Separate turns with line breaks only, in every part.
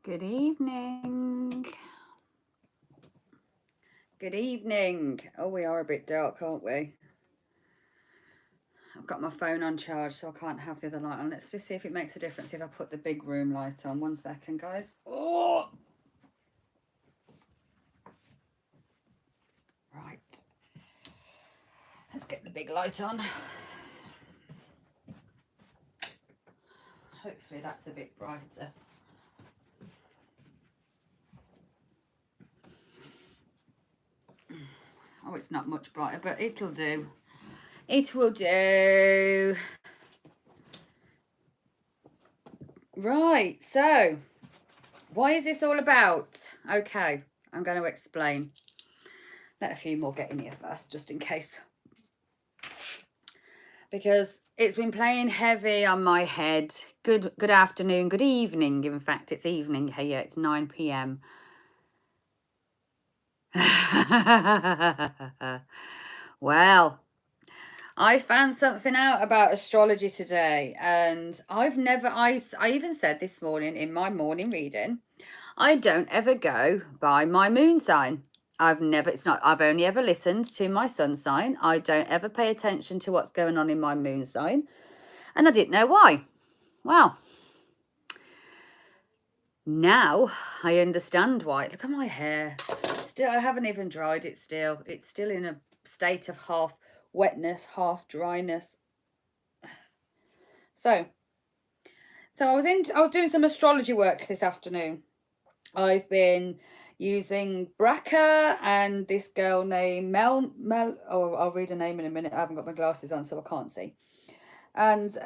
Good evening. Good evening. Oh, we are a bit dark, aren't we? I've got my phone on charge, so I can't have the other light on. Let's just see if it makes a difference if I put the big room light on. 1 second, guys. Oh! Right. Let's get the big light on. Hopefully that's a bit brighter. Oh, it's not much brighter, but it'll do. It will do. Right, so why is this all about? Okay, I'm going to explain. Let a few more get in here first, just in case. Because it's been playing heavy on my head. Good afternoon, good evening. In fact, it's evening here. It's 9 p.m. Well, I found something out about astrology today, and I even said this morning in my morning reading, I don't ever go by my moon sign. I've only ever listened to my sun sign. I don't ever pay attention to what's going on in my moon sign. And I didn't know why. Well, now I understand why. Look at my hair. Still, I haven't even dried it still. It's still in a state of half wetness, half dryness. So I was doing some astrology work this afternoon. I've been using Braca and this girl named Mel. Oh, I'll read her name in a minute. I haven't got my glasses on, so I can't see. And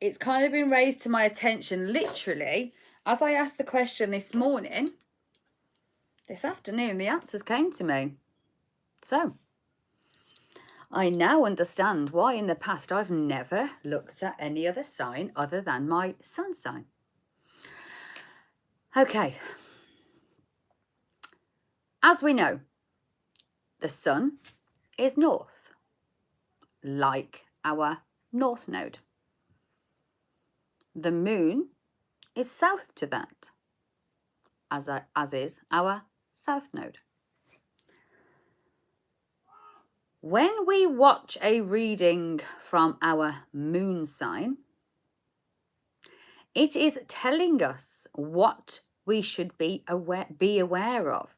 it's kind of been raised to my attention, literally, as I asked the question this afternoon, the answers came to me. So I now understand why in the past I've never looked at any other sign other than my sun sign. Okay. As we know, the sun is north, like our north node. The moon is south to that, as is our south node. When we watch a reading from our moon sign, it is telling us what we should be aware of,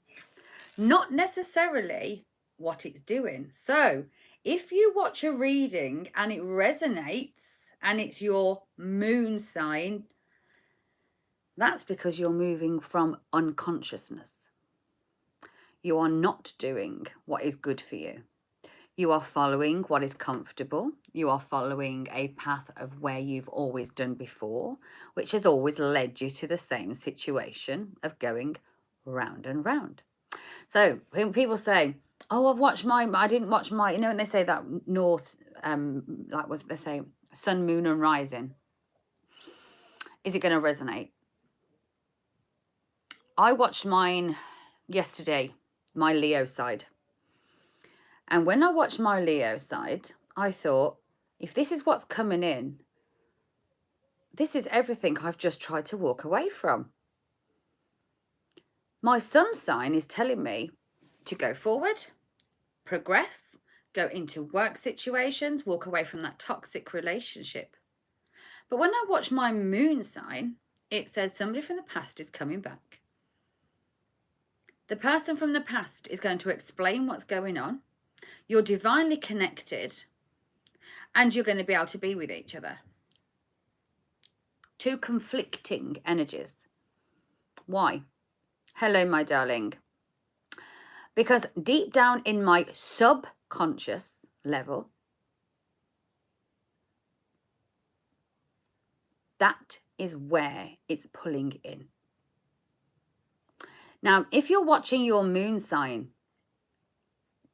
not necessarily what it's doing. So if you watch a reading and it resonates and it's your moon sign, that's because you're moving from unconsciousness. You are not doing what is good for you. You are following what is comfortable. You are following a path of where you've always done before, which has always led you to the same situation of going round and round. So when people say, oh, I didn't watch my, when they say that north, like what they say, sun, moon and rising, is it going to resonate? I watched mine yesterday, my Leo side. And when I watched my Leo side, I thought, if this is what's coming in, this is everything I've just tried to walk away from. My sun sign is telling me to go forward, progress, go into work situations, walk away from that toxic relationship. But when I watch my moon sign, it says somebody from the past is coming back. The person from the past is going to explain what's going on. You're divinely connected and you're going to be able to be with each other. Two conflicting energies. Why? Hello, my darling. Because deep down in my subconscious level, that is where it's pulling in. Now, if you're watching your moon sign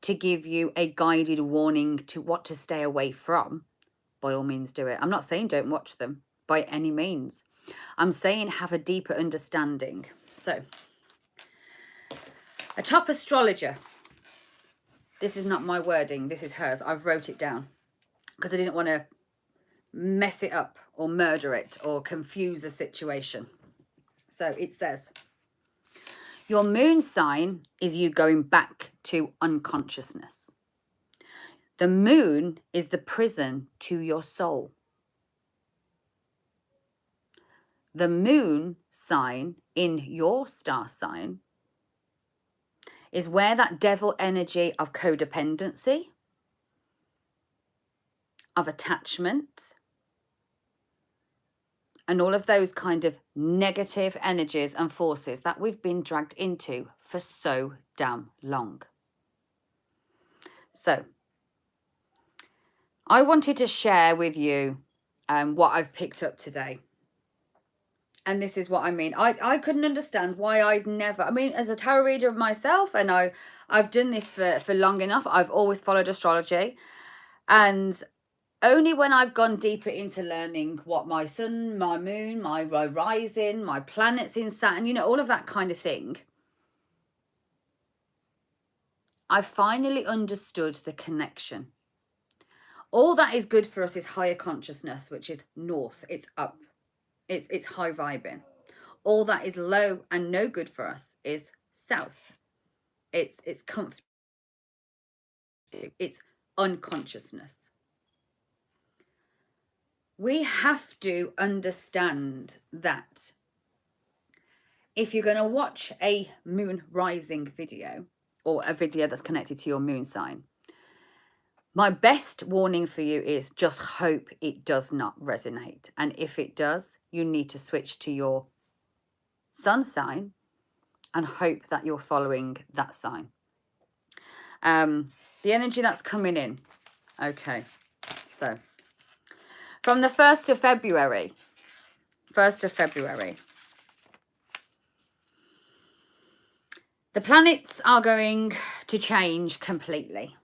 to give you a guided warning to what to stay away from, by all means do it. I'm not saying don't watch them by any means. I'm saying have a deeper understanding. So, a top astrologer. This is not my wording. This is hers. I've wrote it down because I didn't want to mess it up or murder it or confuse the situation. So it says, your moon sign is you going back to unconsciousness. The moon is the prison to your soul. The moon sign in your star sign is where that devil energy of codependency, of attachment, and all of those kind of negative energies and forces that we've been dragged into for so damn long. So I wanted to share with you what I've picked up today. And this is what I mean. I couldn't understand why I'd never, I mean, as a tarot reader myself, and I've done this for long enough. I've always followed astrology. And only when I've gone deeper into learning what my sun, my moon, my rising, my planets in Saturn, you know, all of that kind of thing, I finally understood the connection. All that is good for us is higher consciousness, which is north. It's up. It's high vibing. All that is low and no good for us is south. It's comfort. It's unconsciousness. We have to understand that if you're going to watch a moon rising video or a video that's connected to your moon sign, my best warning for you is just hope it does not resonate. And if it does, you need to switch to your sun sign and hope that you're following that sign. The energy that's coming in. Okay, so from the 1st of February, the planets are going to change completely.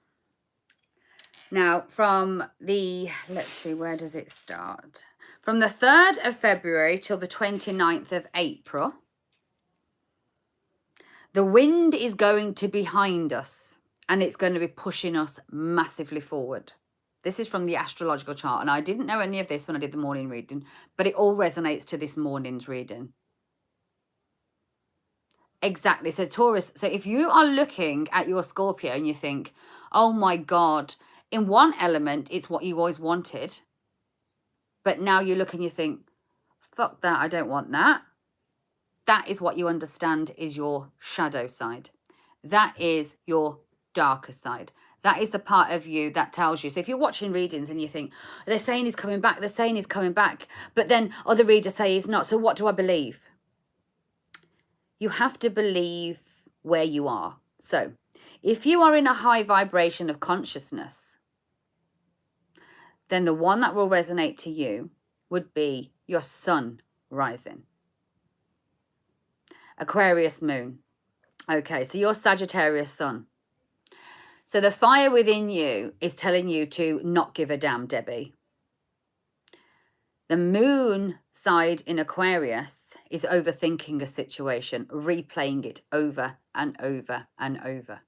Now, from the, let's see, where does it start? From the 3rd of February till the 29th of April, the wind is going to be behind us and it's going to be pushing us massively forward. This is from the astrological chart, and I didn't know any of this when I did the morning reading, but it all resonates to this morning's reading. Exactly. So Taurus, so if you are looking at your Scorpio and you think, oh my God, in one element, it's what you always wanted. But now you look and you think, fuck that, I don't want that. That is what you understand is your shadow side. That is your darker side. That is the part of you that tells you. So if you're watching readings and you think, they're saying he's coming back, they're saying he's coming back, but then other readers say he's not. So what do I believe? You have to believe where you are. So if you are in a high vibration of consciousness, then the one that will resonate to you would be your sun rising. Aquarius moon. Okay, so your Sagittarius sun. So the fire within you is telling you to not give a damn, Debbie. The moon side in Aquarius is overthinking a situation, replaying it over and over and over,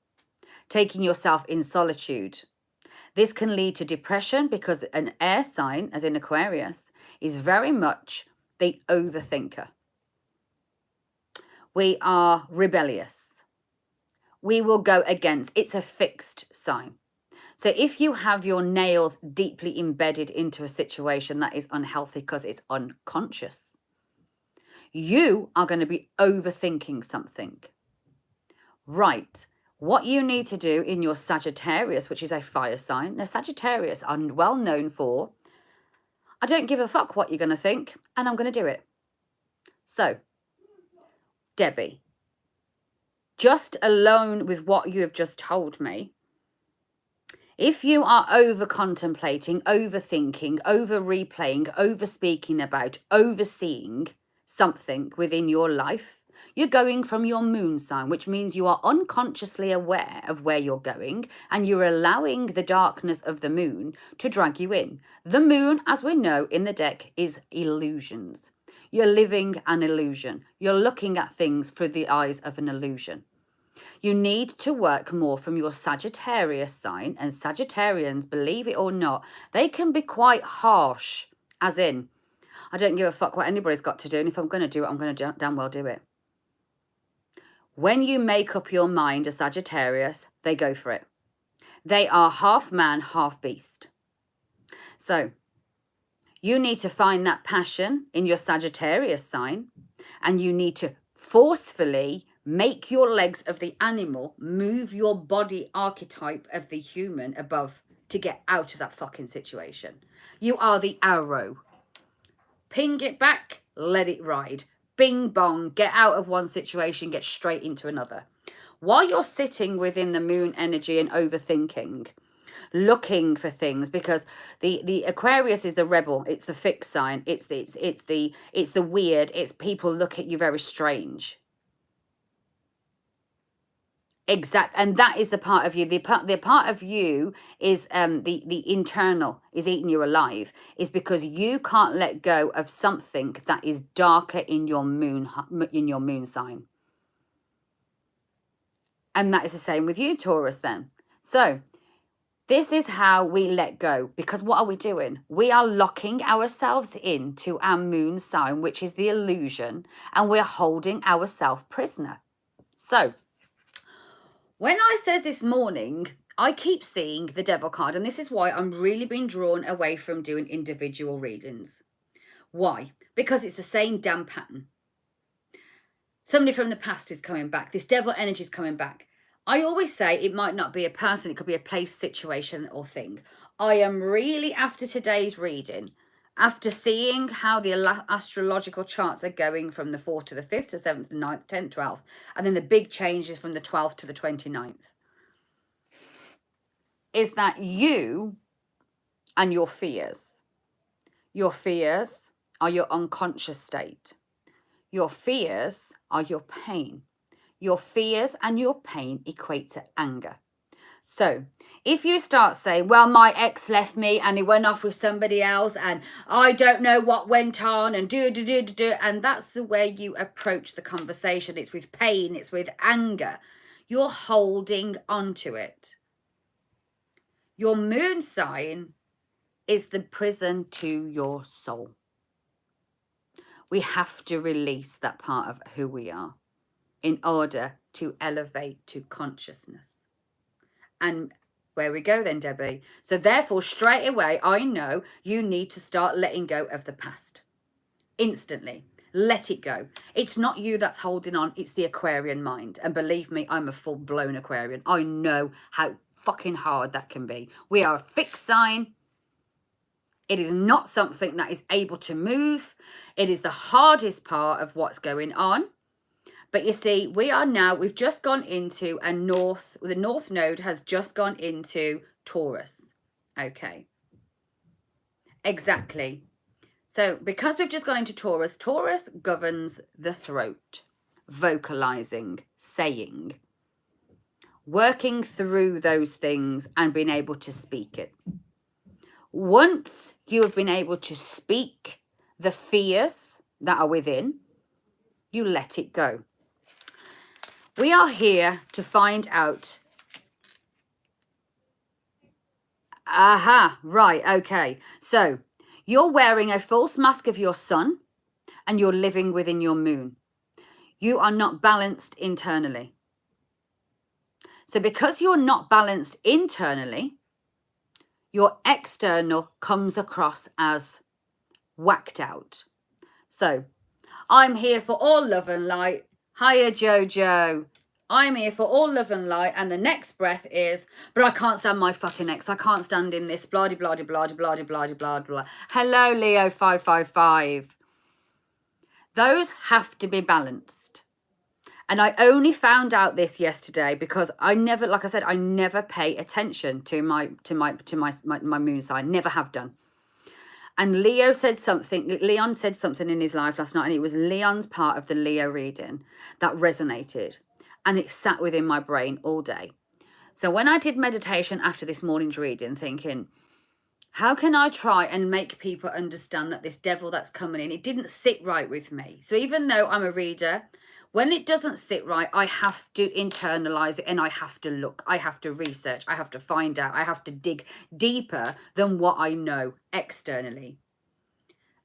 taking yourself in solitude. This can lead to depression because an air sign, as in Aquarius, is very much the overthinker. We are rebellious. We will go against. It's a fixed sign. So if you have your nails deeply embedded into a situation that is unhealthy because it's unconscious, you are going to be overthinking something. Right. What you need to do in your Sagittarius, which is a fire sign. Now, Sagittarius are well known for, I don't give a fuck what you're going to think, and I'm going to do it. So, Debbie, just alone with what you have just told me, if you are over contemplating, overthinking, over replaying, over speaking about, overseeing something within your life, you're going from your moon sign, which means you are unconsciously aware of where you're going and you're allowing the darkness of the moon to drag you in. The moon, as we know in the deck, is illusions. You're living an illusion. You're looking at things through the eyes of an illusion. You need to work more from your Sagittarius sign, and Sagittarians, believe it or not, they can be quite harsh, as in, I don't give a fuck what anybody's got to do. And if I'm going to do it, I'm going to damn well do it. When you make up your mind a Sagittarius, they go for it. They are half man, half beast. So you need to find that passion in your Sagittarius sign, and you need to forcefully make your legs of the animal, move your body archetype of the human above to get out of that fucking situation. You are the arrow. Ping it back, let it ride. Bing bong, get out of one situation, get straight into another. While you're sitting within the moon energy and overthinking, looking for things, because the Aquarius is the rebel, it's the fixed sign, it's the weird, it's people look at you very strange. Exact, and that is the part of you. The part of you is the internal is eating you alive. Is because you can't let go of something that is darker in your moon sign, and that is the same with you, Taurus. Then, so this is how we let go. Because what are we doing? We are locking ourselves into our moon sign, which is the illusion, and we're holding ourselves prisoner. So when I says this morning, I keep seeing the devil card, and this is why I'm really being drawn away from doing individual readings. Why? Because it's the same damn pattern. Somebody from the past is coming back. This devil energy is coming back. I always say it might not be a person, it could be a place, situation, or thing. I am really, after today's reading, after seeing how the astrological charts are going from the 4th to the 5th to 7th to 9th, 10th, 12th, and then the big changes from the 12th to the 29th, is that you and your fears are your unconscious state. Your fears are your pain. Your fears and your pain equate to anger. So if you start saying, well, my ex left me and he went off with somebody else and I don't know what went on and and that's the way you approach the conversation. It's with pain, it's with anger. You're holding on to it. Your moon sign is the prison to your soul. We have to release that part of who we are in order to elevate to consciousness. And where we go then, Debbie. So therefore, straight away, I know you need to start letting go of the past. Instantly. Let it go. It's not you that's holding on. It's the Aquarian mind. And believe me, I'm a full-blown Aquarian. I know how fucking hard that can be. We are a fixed sign. It is not something that is able to move. It is the hardest part of what's going on. But you see, we've just gone into the North Node has just gone into Taurus. Okay. Exactly. So because we've just gone into Taurus, Taurus governs the throat, vocalizing, saying, working through those things and being able to speak it. Once you have been able to speak the fears that are within, you let it go. We are here to find out. Aha, right, okay. So you're wearing a false mask of your sun and you're living within your moon. You are not balanced internally. So because you're not balanced internally, your external comes across as whacked out. So I'm here for all love and light. Hiya, Jojo. I'm here for all love and light. And the next breath is, but I can't stand my fucking ex. I can't stand in this. Blah, blah, blah, blah, blah, blah, blah, blah. Hello, Leo 555. Those have to be balanced. And I only found out this yesterday because I never, like I said, I never pay attention to my moon sign. Never have done. And Leon said something in his life last night, and it was Leon's part of the Leo reading that resonated, and it sat within my brain all day. So when I did meditation after this morning's reading, thinking, how can I try and make people understand that this devil that's coming in, it didn't sit right with me. So even though I'm a reader, when it doesn't sit right, I have to internalize it and I have to look, I have to research, I have to find out, I have to dig deeper than what I know externally.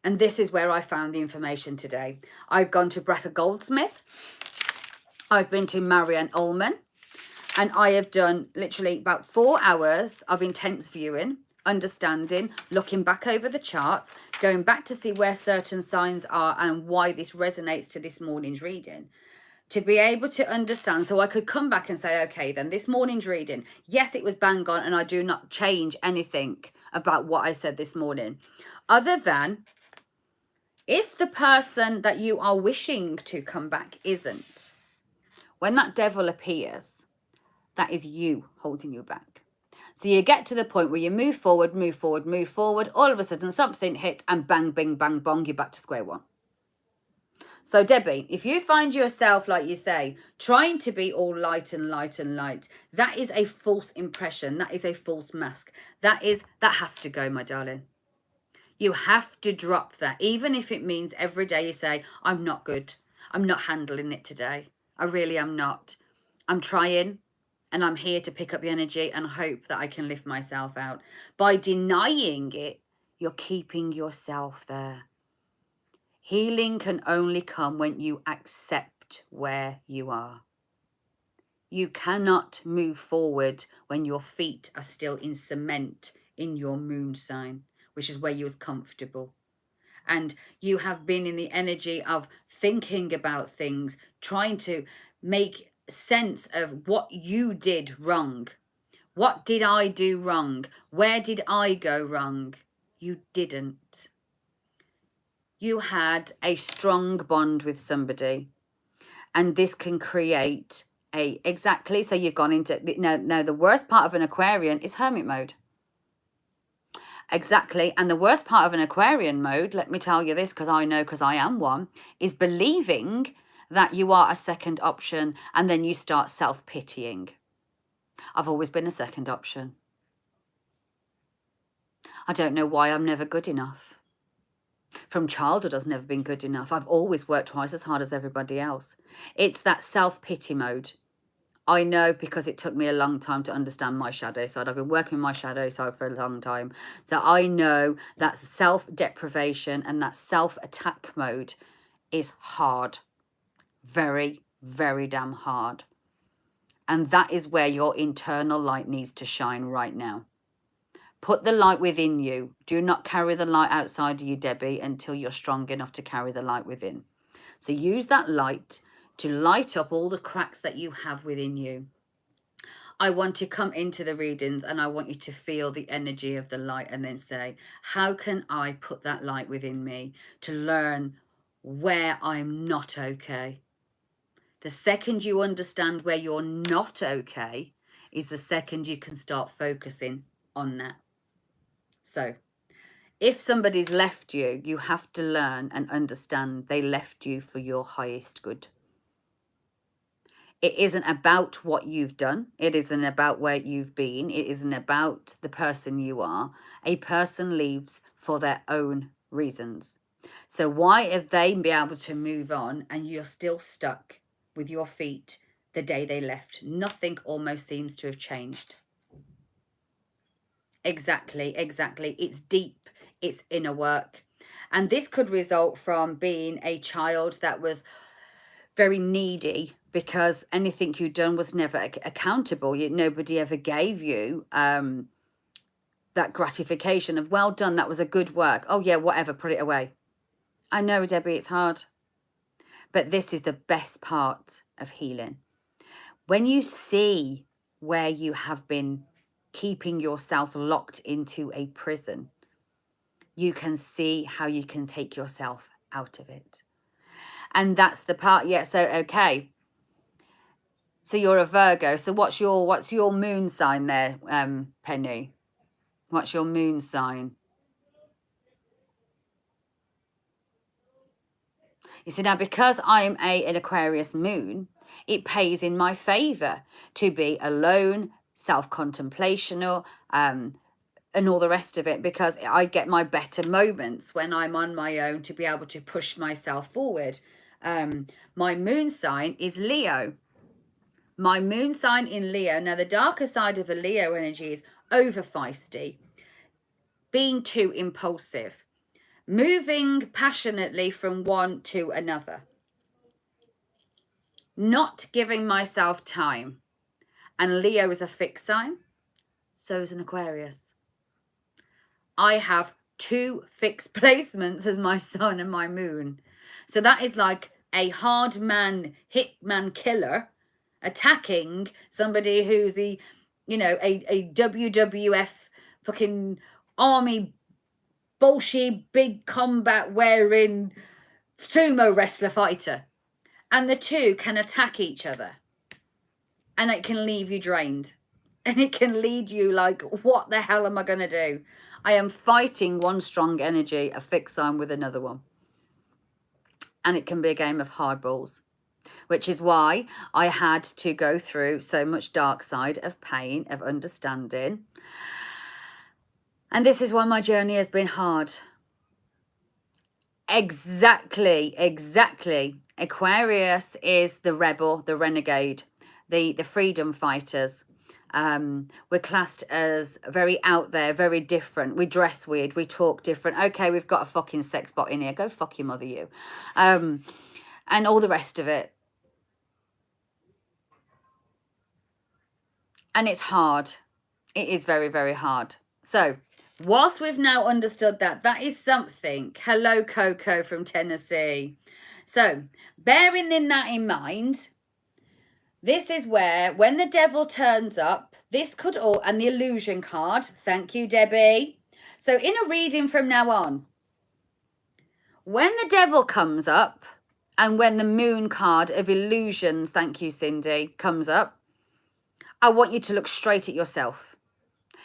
And this is where I found the information today. I've gone to Brecca Goldsmith. I've been to Marianne Ullman. And I have done literally about 4 hours of intense viewing, understanding, looking back over the charts, going back to see where certain signs are and why this resonates to this morning's reading. To be able to understand, so I could come back and say, okay, then this morning's reading, yes, it was bang on, and I do not change anything about what I said this morning. Other than, if the person that you are wishing to come back isn't, when that devil appears, that is you holding you back. So you get to the point where you move forward, move forward, move forward. All of a sudden something hits and bang, bing, bang, bong, you're back to square one. So Debbie, if you find yourself, like you say, trying to be all light and light and light, that is a false impression. That is a false mask. That has to go, my darling. You have to drop that, even if it means every day you say, I'm not good. I'm not handling it today. I really am not. I'm trying. And I'm here to pick up the energy and hope that I can lift myself out. By denying it, you're keeping yourself there. Healing can only come when you accept where you are. You cannot move forward when your feet are still in cement in your moon sign, which is where you was comfortable. And you have been in the energy of thinking about things, trying to make sense of what you did wrong. What did I do wrong? Where did I go wrong? You didn't. You had a strong bond with somebody, and this can create exactly. So you've gone into now the worst part of an Aquarian is hermit mode. Exactly. And the worst part of an Aquarian mode, let me tell you this, because I know, because I am one, is believing that you are a second option, and then you start self-pitying. I've always been a second option. I don't know why I'm never good enough. From childhood, I've never been good enough. I've always worked twice as hard as everybody else. It's that self-pity mode. I know, because it took me a long time to understand my shadow side. I've been working with my shadow side for a long time. So I know that self-deprivation and that self-attack mode is hard. Very, very damn hard. And that is where your internal light needs to shine right now. Put the light within you. Do not carry the light outside of you, Debbie, until you're strong enough to carry the light within. So use that light to light up all the cracks that you have within you. I want to come into the readings and I want you to feel the energy of the light and then say, how can I put that light within me to learn where I'm not okay? The second you understand where you're not okay is the second you can start focusing on that. So if somebody's left you, you have to learn and understand they left you for your highest good. It isn't about what you've done. It isn't about where you've been. It isn't about the person you are. A person leaves for their own reasons. So why have they been able to move on and you're still stuck with your feet the day they left? Nothing almost seems to have changed. Exactly, exactly. It's deep. It's inner work. And this could result from being a child that was very needy, because anything you'd done was never accountable. Nobody ever gave you that gratification of, well done, that was a good work. Oh yeah, whatever, put it away. I know, Debbie, it's hard. But this is the best part of healing. When you see where you have been keeping yourself locked into a prison, you can see how you can take yourself out of it. And that's the part. Yeah, so okay. So you're a Virgo. So what's your moon sign there, Penny? What's your moon sign? You see, now because I'm an Aquarius moon, it pays in my favor to be alone, self-contemplational, and all the rest of it, because I get my better moments when I'm on my own to be able to push myself forward. My moon sign is Leo. My moon sign in Leo. Now, the darker side of a Leo energy is over feisty, being too impulsive, moving passionately from one to another, not giving myself time. And Leo is a fixed sign, so is an Aquarius. I have 2 fixed placements as my sun and my moon. So that is like a hard man, hitman killer attacking somebody who's the, you know, a WWF fucking army bullshit big combat wearing sumo wrestler fighter. And the two can attack each other. And it can leave you drained. And it can lead you like, what the hell am I going to do? I am fighting one strong energy, a fixed sign, with another one. And it can be a game of hardballs, which is why I had to go through so much dark side of pain, of understanding. And this is why my journey has been hard. Exactly. Aquarius is the rebel, the renegade, the freedom fighters. We're classed as very out there, very different. We dress weird, we talk different. Okay, we've got a fucking sex bot in here. Go fuck your mother, you. And all the rest of it. And it's hard. It is very, very hard. So, whilst we've now understood that, that is something. Hello, Coco from Tennessee. So, bearing that in mind, this is where, when the devil turns up, this could all, and the illusion card. Thank you, Debbie. So, in a reading from now on, when the devil comes up, and when the moon card of illusions, thank you, Cindy, comes up, I want you to look straight at yourself.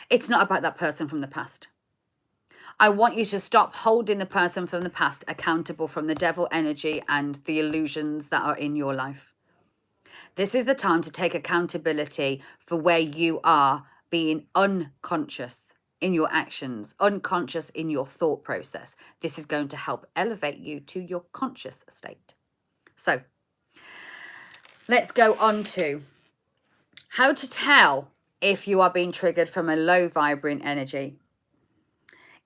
It's not about that person from the past. I want you to stop holding the person from the past accountable from the devil energy and the illusions that are in your life. This is the time to take accountability for where you are being unconscious in your actions, unconscious in your thought process. This is going to help elevate you to your conscious state. So let's go on to how to tell if you are being triggered from a low vibrating energy.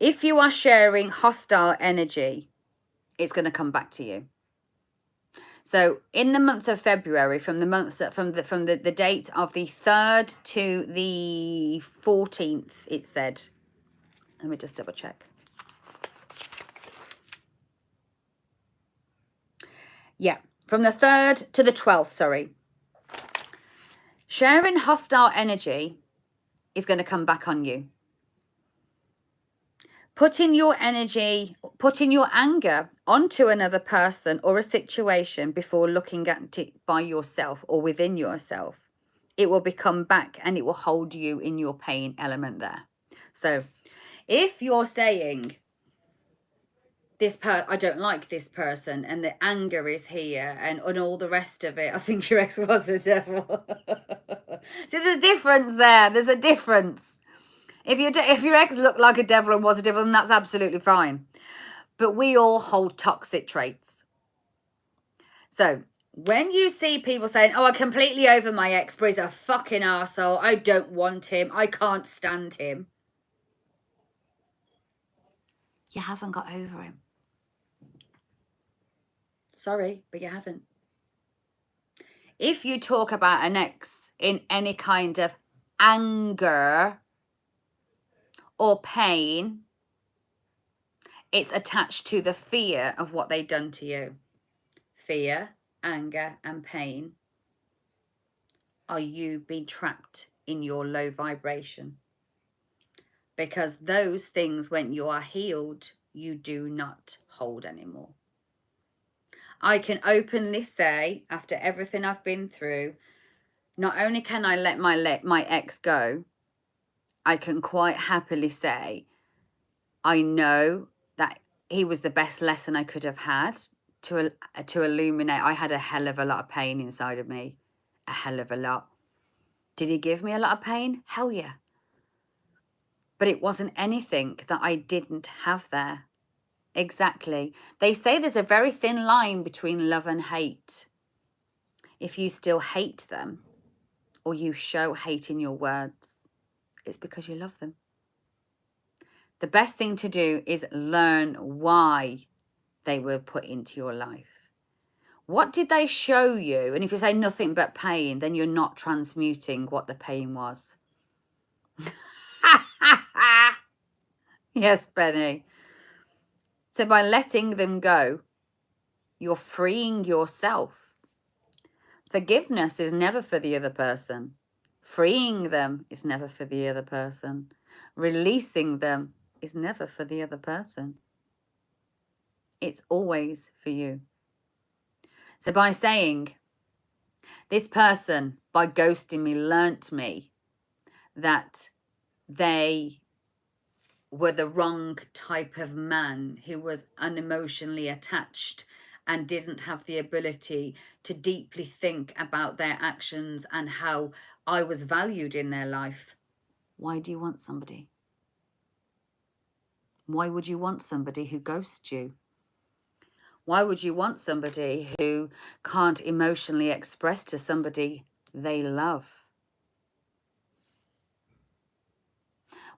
If you are sharing hostile energy, it's going to come back to you. So in the month of February, from the date of the 3rd to the 14th, it said, let me just double check. Yeah, from the 3rd to the 12th, sorry. Sharing hostile energy is going to come back on you. Putting your energy, putting your anger onto another person or a situation before looking at it by yourself or within yourself, it will become back and it will hold you in your pain element there. So if you're saying, I don't like this person, and the anger is here and all the rest of it, I think your ex was the devil. So there's a difference there. There's a difference. If your ex looked like a devil and was a devil, then that's absolutely fine. But we all hold toxic traits. So when you see people saying, oh, I'm completely over my ex, but he's a fucking arsehole, I don't want him, I can't stand him, you haven't got over him. Sorry, but you haven't. If you talk about an ex in any kind of anger or pain, it's attached to the fear of what they've done to you. Fear, anger, and pain. Are you being trapped in your low vibration? Because those things, when you are healed, you do not hold anymore. I can openly say, after everything I've been through, not only can I let my ex go, I can quite happily say, I know that he was the best lesson I could have had to illuminate. I had a hell of a lot of pain inside of me. A hell of a lot. Did he give me a lot of pain? Hell yeah. But it wasn't anything that I didn't have there. Exactly. They say there's a very thin line between love and hate. If you still hate them, or you show hate in your words, it's because you love them. the best thing to do is learn why they were put into your life. What did they show you? And if you say nothing but pain, then you're not transmuting what the pain was. Yes, Benny. So by letting them go, you're freeing yourself. Forgiveness is never for the other person. Freeing them is never for the other person. Releasing them is never for the other person. It's always for you. So by saying, this person, by ghosting me, learnt me that they were the wrong type of man who was unemotionally attached and didn't have the ability to deeply think about their actions and how I was valued in their life. Why do you want somebody? Why would you want somebody who ghosts you? Why would you want somebody who can't emotionally express to somebody they love?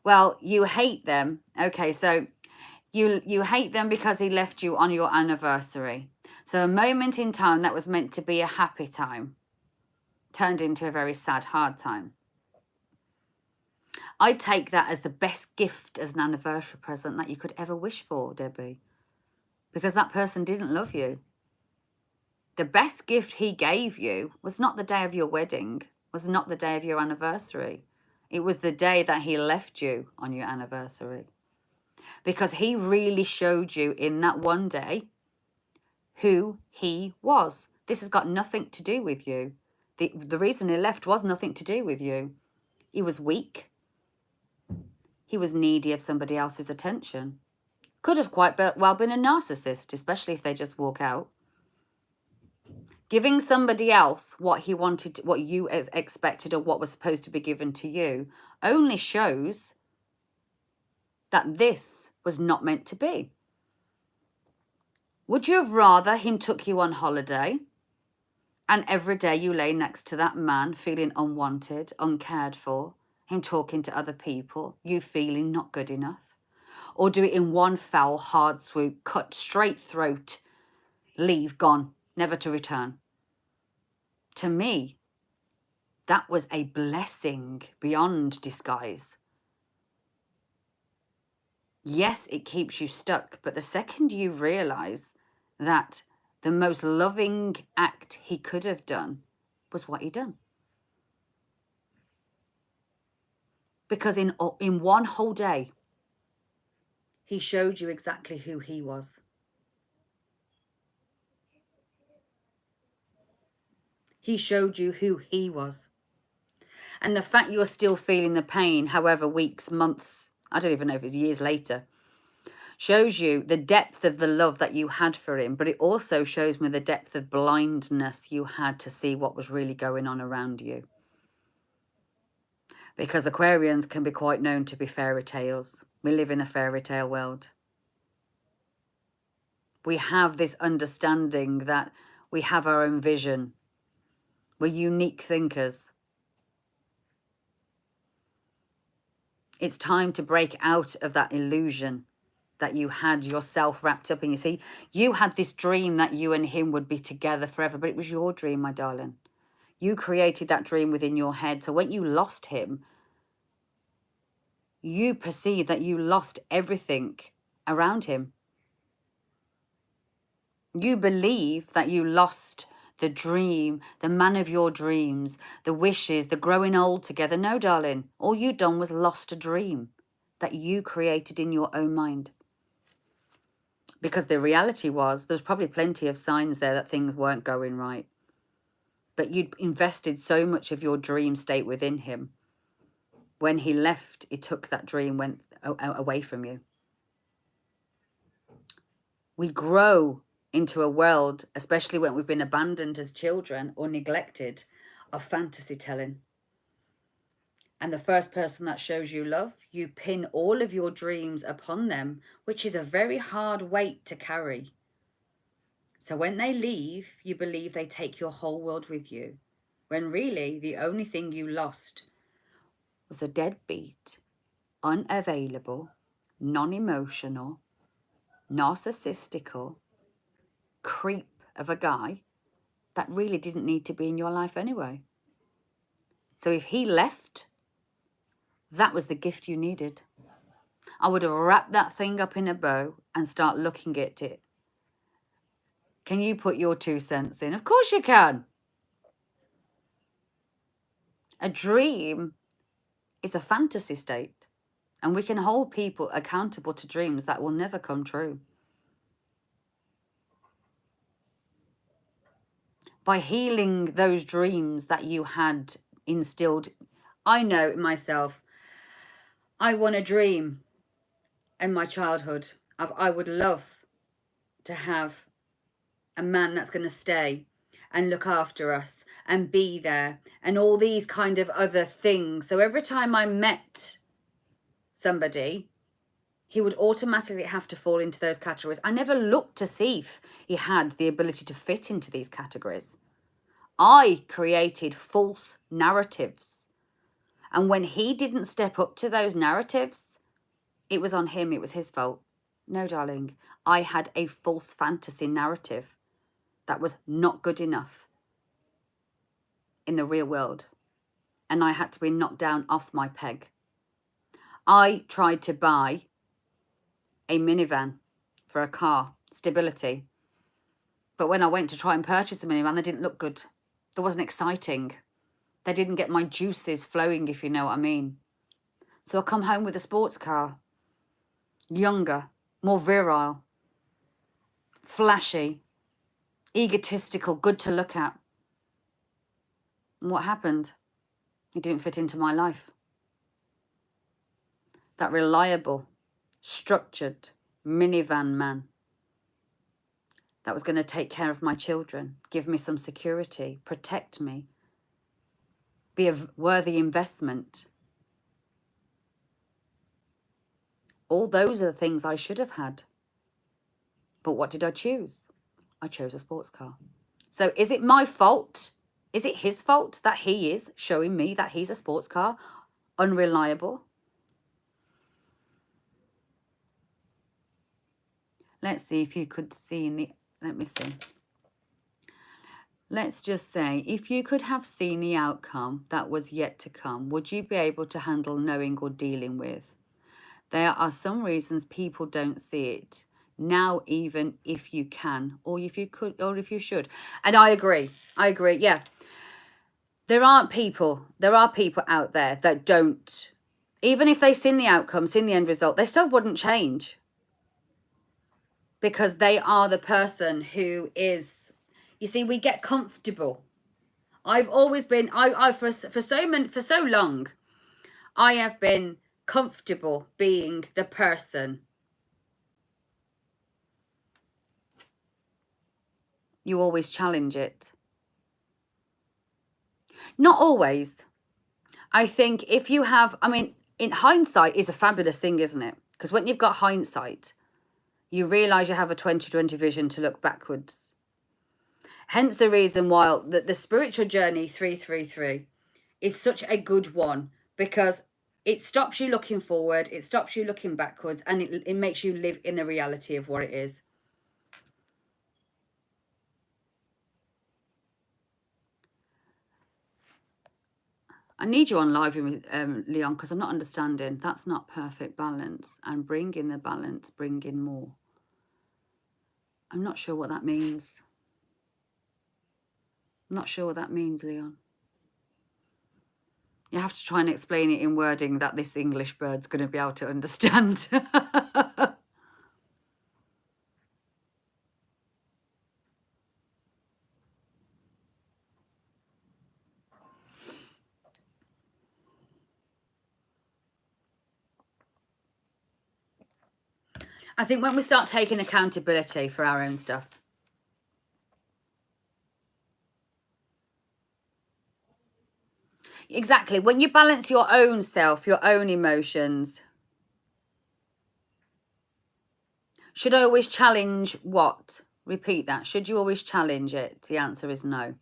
Well, you hate them. Okay, so you hate them because he left you on your anniversary. So a moment in time that was meant to be a happy time turned into a very sad, hard time. I take that as the best gift as an anniversary present that you could ever wish for, Debbie, because that person didn't love you. The best gift he gave you was not the day of your wedding, was not the day of your anniversary. It was the day that he left you on your anniversary. Because he really showed you in that one day who he was. This has got nothing to do with you. The reason he left was nothing to do with you. He was weak. He was needy of somebody else's attention. Could have quite well been a narcissist, especially if they just walk out. Giving somebody else what he wanted, what you expected or what was supposed to be given to you only shows that this was not meant to be. Would you have rather him took you on holiday and every day you lay next to that man feeling unwanted, uncared for, him talking to other people, you feeling not good enough? Or do it in one foul, hard swoop, cut, straight throat, leave, gone, never to return? To me, that was a blessing beyond disguise. Yes, it keeps you stuck, but the second you realise that the most loving act he could have done was what he done. Because in one whole day, he showed you exactly who he was. He showed you who he was. And the fact you're still feeling the pain, however weeks, months, I don't even know if it's years later, shows you the depth of the love that you had for him. But it also shows me the depth of blindness you had to see what was really going on around you. Because Aquarians can be quite known to be fairy tales. We live in a fairy tale world. We have this understanding that we have our own vision. We're unique thinkers. It's time to break out of that illusion that you had yourself wrapped up in. You see, you had this dream that you and him would be together forever, but it was your dream, my darling. You created that dream within your head. So when you lost him, you perceived that you lost everything around him. You believe that you lost the dream, the man of your dreams, the wishes, the growing old together. No, darling, all you done was lost a dream that you created in your own mind. Because the reality was, there's probably plenty of signs there that things weren't going right. But you'd invested so much of your dream state within him. When he left, it took that dream, went away from you. We grow into a world, especially when we've been abandoned as children or neglected, of fantasy telling. And the first person that shows you love, you pin all of your dreams upon them, which is a very hard weight to carry. So when they leave, you believe they take your whole world with you, when really the only thing you lost was a deadbeat, unavailable, non-emotional, narcissistical creep of a guy that really didn't need to be in your life anyway. So if he left, that was the gift you needed. I would have wrapped that thing up in a bow and start looking at it. Can you put your 2 cents in? Of course you can. A dream is a fantasy state, and we can hold people accountable to dreams that will never come true. By healing those dreams that you had instilled. I know myself, I won a dream in my childhood of I would love to have a man that's going to stay and look after us and be there and all these kind of other things. So every time I met somebody, he would automatically have to fall into those categories. I never looked to see if he had the ability to fit into these categories. I created false narratives. And when he didn't step up to those narratives, it was on him. It was his fault. No, darling. I had a false fantasy narrative that was not good enough in the real world. And I had to be knocked down off my peg. I tried to buy a minivan for a car, stability. But when I went to try and purchase the minivan, they didn't look good. They wasn't exciting. They didn't get my juices flowing, if you know what I mean. So I come home with a sports car. Younger, more virile, flashy, egotistical, good to look at. And what happened? It didn't fit into my life. That reliable, structured minivan man that was going to take care of my children, give me some security, protect me, be a worthy investment. All those are the things I should have had. But what did I choose? I chose a sports car. So is it my fault? Is it his fault that he is showing me that he's a sports car? Unreliable? Let's see if you could see in the... Let me see. Let's just say, if you could have seen the outcome that was yet to come, would you be able to handle knowing or dealing with? There are some reasons people don't see it. Now, even if you can, or if you could, or if you should. And I agree, yeah. There are people out there that don't, even if they've seen the outcome, seen the end result, they still wouldn't change. Because they are the person who is, you see, we get comfortable. I've always been, for so long, I have been comfortable being the person. You always challenge it. Not always. I think if you have, I mean, in hindsight is a fabulous thing, isn't it? Because when you've got hindsight, you realise you have a 20/20 vision to look backwards. Hence the reason why the spiritual journey 333 is such a good one, because it stops you looking forward, it stops you looking backwards, and it makes you live in the reality of what it is. I need you on live with Leon, because I'm not understanding. That's not perfect balance. And bring in the balance, bring in more. I'm not sure what that means. I'm not sure what that means, Leon. You have to try and explain it in wording that this English bird's going to be able to understand. I think when we start taking accountability for our own stuff. Exactly. When you balance your own self, your own emotions. Should I always challenge what? Repeat that. Should you always challenge it? The answer is no.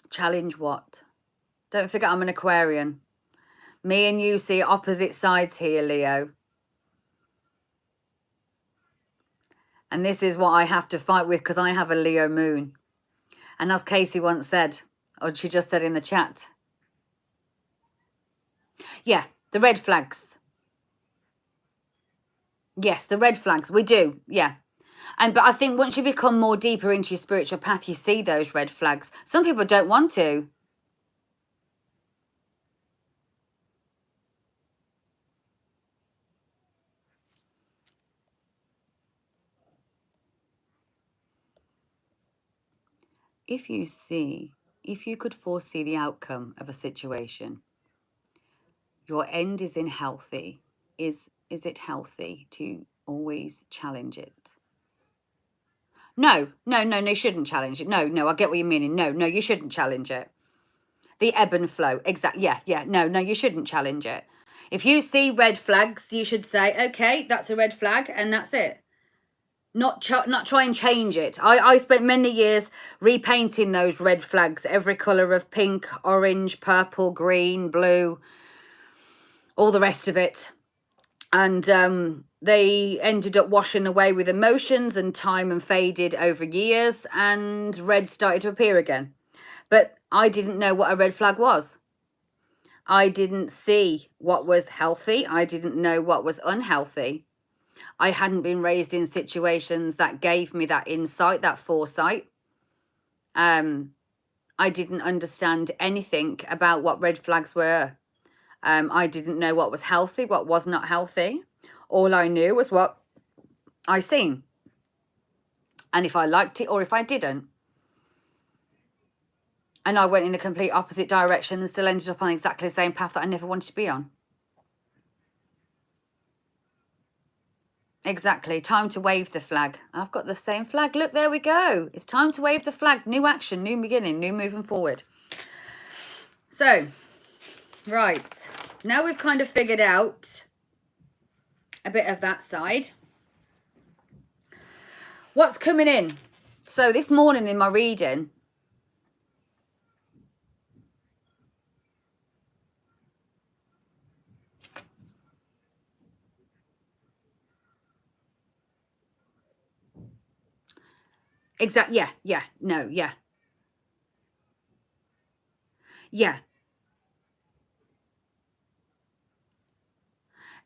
Challenge what? Don't forget I'm an Aquarian. Me and you see opposite sides here, Leo. And this is what I have to fight with because I have a Leo moon. And as Casey once said, or she just said in the chat, yeah, the red flags. Yes, the red flags. We do, yeah. But I think once you become more deeper into your spiritual path, you see those red flags. Some people don't want to. If you could foresee the outcome of a situation, your end is in healthy. Is it healthy to always challenge it? No, you shouldn't challenge it. No, I get what you're meaning. No, you shouldn't challenge it. The ebb and flow. Exactly. Yeah. No, you shouldn't challenge it. If you see red flags, you should say, okay, that's a red flag, and that's it. Not try and change it. I spent many years repainting those red flags, every colour of pink, orange, purple, green, blue, all the rest of it. And they ended up washing away with emotions and time and faded over years, and red started to appear again. But I didn't know what a red flag was. I didn't see what was healthy. I didn't know what was unhealthy. I hadn't been raised in situations that gave me that insight, that foresight. I didn't understand anything about what red flags were. I didn't know what was healthy, what was not healthy. All I knew was what I seen. And if I liked it or if I didn't. And I went in the complete opposite direction and still ended up on exactly the same path that I never wanted to be on. Exactly. Time to wave the flag. I've got the same flag. Look, there we go. It's time to wave the flag. New action, new beginning, new moving forward. So, right. Now we've kind of figured out a bit of that side. What's coming in? So this morning in my reading, Yeah.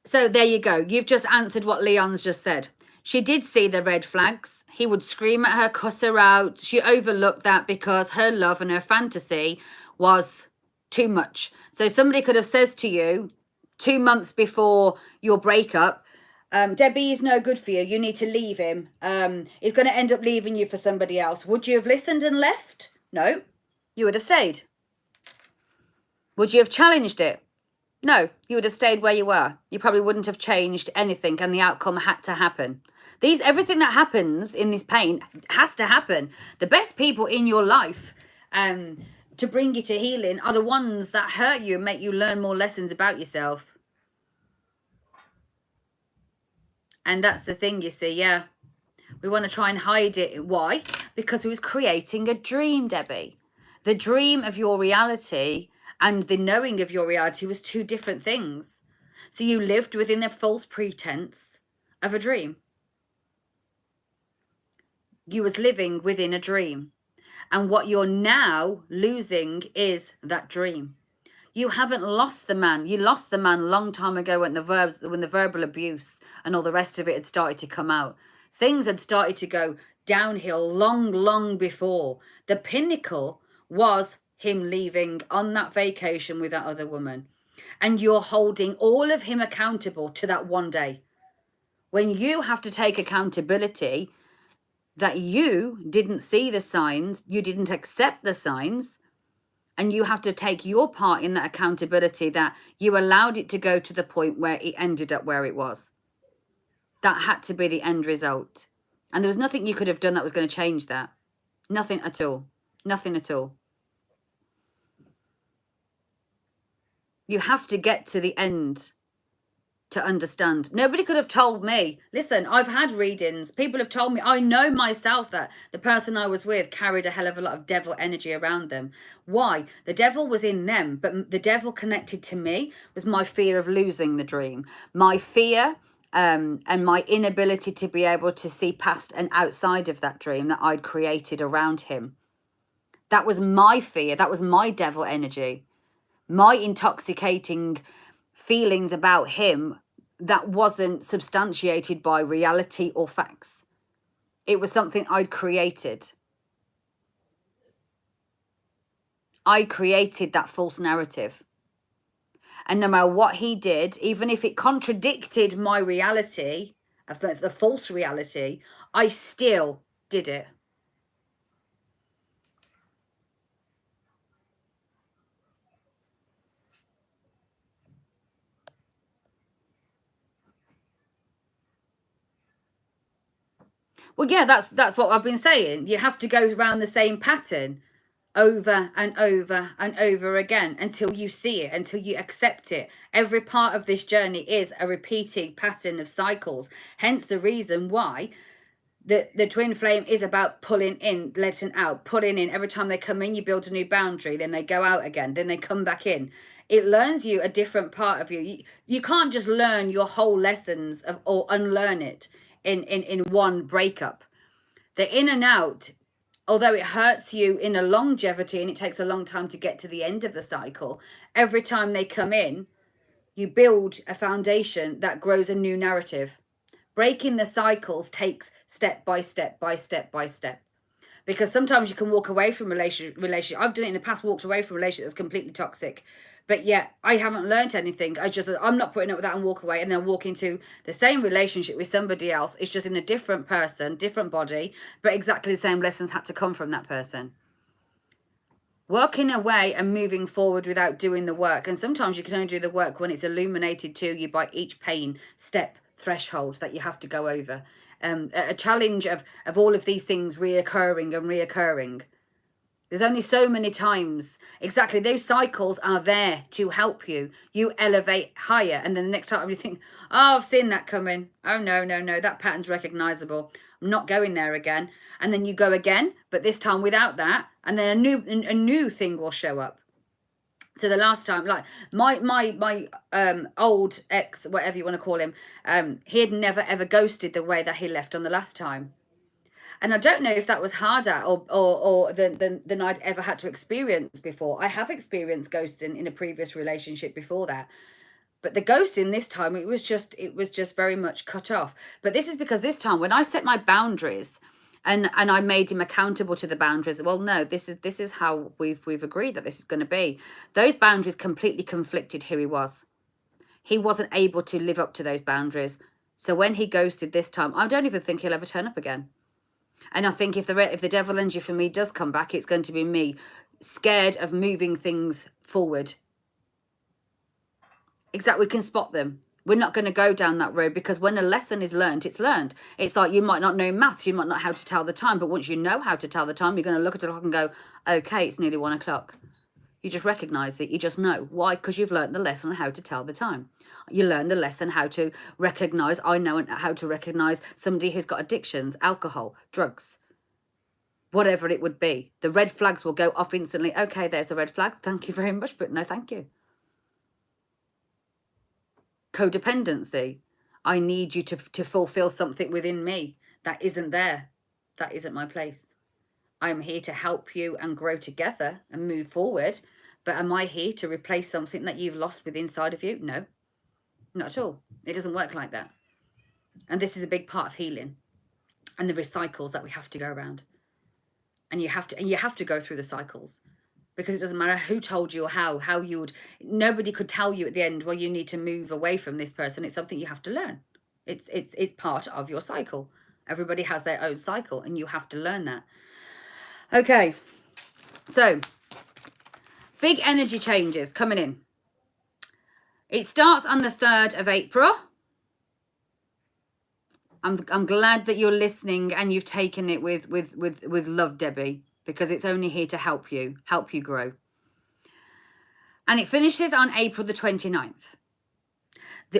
So there you go. You've just answered what Leon's just said. She did see the red flags. He would scream at her, cuss her out. She overlooked that because her love and her fantasy was too much. So somebody could have said to you 2 months before your breakup, Debbie is no good for you. You need to leave him. He's going to end up leaving you for somebody else. Would you have listened and left? No, you would have stayed. Would you have challenged it? No, you would have stayed where you were. You probably wouldn't have changed anything, and the outcome had to happen. Everything that happens in this pain has to happen. The best people in your life to bring you to healing are the ones that hurt you and make you learn more lessons about yourself. And that's the thing, you see, yeah. We want to try and hide it. Why? Because we was creating a dream, Debbie. The dream of your reality and the knowing of your reality was two different things. So you lived within a false pretense of a dream. You was living within a dream. And what you're now losing is that dream. You haven't lost the man. You lost the man a long time ago when the verbal abuse and all the rest of it had started to come out. Things had started to go downhill long before. The pinnacle was him leaving on that vacation with that other woman. And you're holding all of him accountable to that one day. When you have to take accountability that you didn't see the signs, you didn't accept the signs, and you have to take your part in that accountability that you allowed it to go to the point where it ended up where it was. That had to be the end result. And there was nothing you could have done that was going to change that. Nothing at all. Nothing at all. You have to get to the end to understand. Nobody could have told me. Listen, I've had readings. People have told me. I know myself that the person I was with carried a hell of a lot of devil energy around them. Why? The devil was in them, but the devil connected to me was my fear of losing the dream. My fear and my inability to be able to see past and outside of that dream that I'd created around him. That was my fear. That was my devil energy, my intoxicating feelings about him that wasn't substantiated by reality or facts. It was something I'd created. I created that false narrative. And no matter what he did, even if it contradicted my reality, the false reality, I still did it. Well, yeah, that's what I've been saying. You have to go around the same pattern over and over and over again until you see it, until you accept it. Every part of this journey is a repeating pattern of cycles. Hence the reason why the twin flame is about pulling in, letting out, pulling in. Every time they come in, you build a new boundary, then they go out again, then they come back in. It learns you a different part of you. You can't just learn your whole lessons or unlearn it in one breakup. The in and out, although it hurts you in a longevity and it takes a long time to get to the end of the cycle, every time they come in, you build a foundation that grows a new narrative. Breaking the cycles takes step by step by step by step. Because sometimes you can walk away from relationship. I've done it in the past, walked away from a relationship that's completely toxic. But yet I haven't learned anything. I'm not putting up with that and walk away and then walk into the same relationship with somebody else. It's just in a different person, different body, but exactly the same lessons had to come from that person. Working away and moving forward without doing the work. And sometimes you can only do the work when it's illuminated to you by each pain step threshold that you have to go over. A challenge of all of these things reoccurring and reoccurring. There's only so many times. Exactly, those cycles are there to help you. You elevate higher, and then the next time you think, oh, I've seen that coming. Oh, no, that pattern's recognizable. I'm not going there again. And then you go again, but this time without that, and then a new thing will show up. So the last time, like my old ex, whatever you want to call him, he had never ever ghosted the way that he left on the last time. And I don't know if that was harder or than I'd ever had to experience before. I have experienced ghosting in a previous relationship before that. But the ghosting this time, it was just very much cut off. But this is because this time when I set my boundaries and I made him accountable to the boundaries, well, no, this is how we've agreed that this is going to be. Those boundaries completely conflicted who he was. He wasn't able to live up to those boundaries. So when he ghosted this time, I don't even think he'll ever turn up again. And I think if the devil energy for me does come back, it's going to be me scared of moving things forward. Exactly, we can spot them. We're not going to go down that road because when a lesson is learned, it's learned. It's like you might not know maths, you might not know how to tell the time, but once you know how to tell the time, you're going to look at the clock and go, okay, it's nearly 1 o'clock. You just recognize it. You just know. Why? Because you've learned the lesson on how to tell the time. You learn the lesson how to recognize. I know how to recognize somebody who's got addictions, alcohol, drugs, whatever it would be. The red flags will go off instantly. Okay, there's the red flag. Thank you very much, but no thank you. Codependency. I need you to fulfill something within me that isn't there. That isn't my place. I'm here to help you and grow together and move forward. But am I here to replace something that you've lost within inside of you? No, not at all. It doesn't work like that. And this is a big part of healing and the recycles that we have to go around. And you have to go through the cycles because it doesn't matter who told you or how you would, nobody could tell you at the end, well, you need to move away from this person. It's something you have to learn. It's part of your cycle. Everybody has their own cycle and you have to learn that. Okay. So big energy changes coming in. It starts on the 3rd of April. I'm glad that you're listening and you've taken it with love, Debbie, because it's only here to help you grow. And it finishes on April the 29th.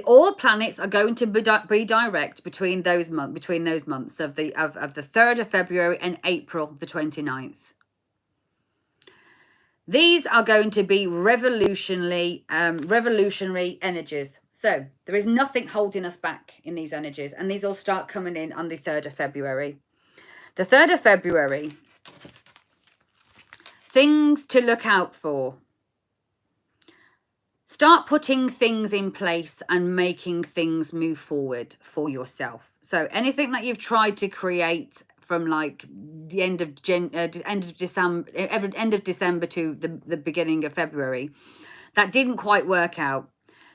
All planets are going to be direct between those months of the 3rd of February and April the 29th. These are going to be revolutionary energies. So there is nothing holding us back in these energies. And these all start coming in on the 3rd of February. The 3rd of February, things to look out for. Start putting things in place and making things move forward for yourself. So anything that you've tried to create from like the end of December to the beginning of February, that didn't quite work out,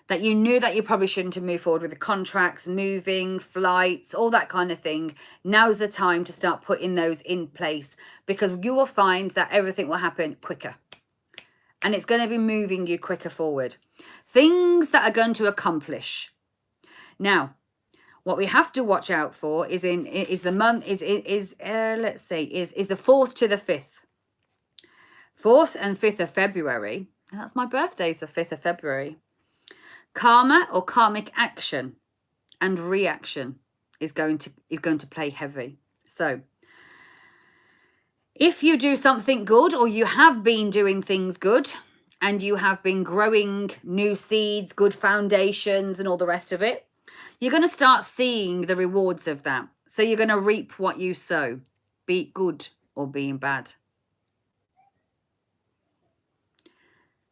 that you knew that you probably shouldn't have moved forward with the contracts, moving, flights, all that kind of thing. Now's the time to start putting those in place, because you will find that everything will happen quicker. And it's going to be moving you quicker forward. Things that are going to accomplish. Now, what we have to watch out for is the 4th to the 5th. 4th and 5th of February. That's my birthday, it's the 5th of February. Karma or karmic action and reaction is going to play heavy. So if you do something good, or you have been doing things good, and you have been growing new seeds, good foundations, and all the rest of it, you're going to start seeing the rewards of that. So you're going to reap what you sow, be it good or being bad.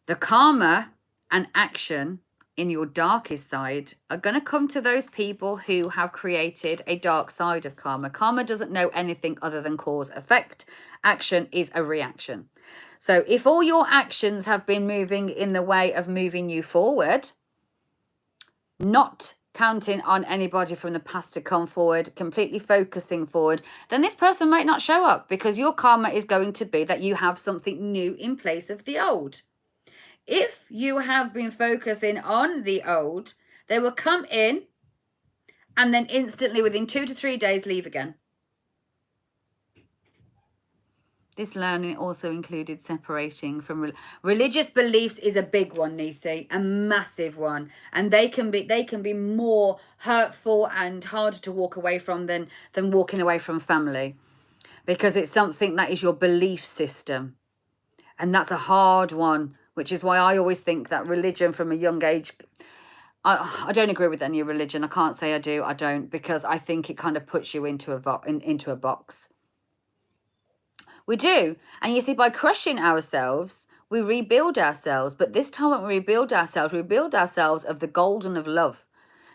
The karma and action in your darkest side are going to come to those people who have created a dark side of karma. Karma doesn't know anything other than cause effect. Action is a reaction. So if all your actions have been moving in the way of moving you forward, not counting on anybody from the past to come forward, completely focusing forward, then this person might not show up, because your karma is going to be that you have something new in place of the old. If you have been focusing on the old, they will come in and then instantly within 2 to 3 days leave again. This learning also included separating from religious beliefs. Is a big one, Nisi, a massive one, and they can be more hurtful and harder to walk away from than walking away from family, because it's something that is your belief system, and that's a hard one. Which is why I always think that religion from a young age, I don't agree with any religion. I can't say I do, I don't, because I think it kind of puts you into a box. We do. And you see, by crushing ourselves, we rebuild ourselves. But this time when we rebuild ourselves of the golden of love.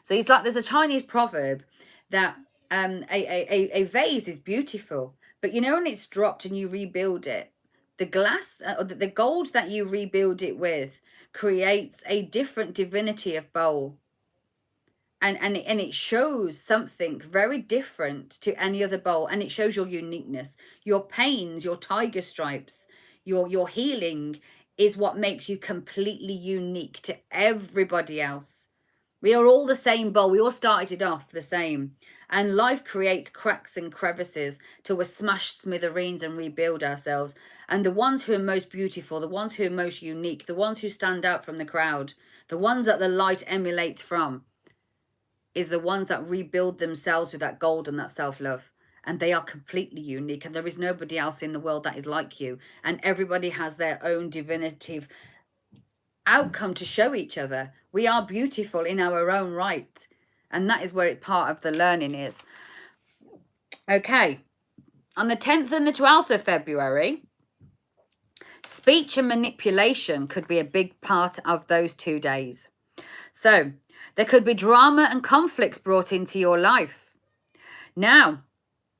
So it's like there's a Chinese proverb that a vase is beautiful, but you know when it's dropped and you rebuild it, the glass, the gold that you rebuild it with creates a different divinity of bowl. And it shows something very different to any other bowl. And it shows your uniqueness, your pains, your tiger stripes, your healing is what makes you completely unique to everybody else. We are all the same bowl. We all started off the same. And life creates cracks and crevices till we're smashed smithereens and rebuild ourselves. And the ones who are most beautiful, the ones who are most unique, the ones who stand out from the crowd, the ones that the light emulates from, is the ones that rebuild themselves with that gold and that self-love. And they are completely unique. And there is nobody else in the world that is like you. And everybody has their own divinative outcome to show each other. We are beautiful in our own right. And that is where part of the learning is. Okay. On the 10th and the 12th of February, speech and manipulation could be a big part of those 2 days. So there could be drama and conflicts brought into your life. Now,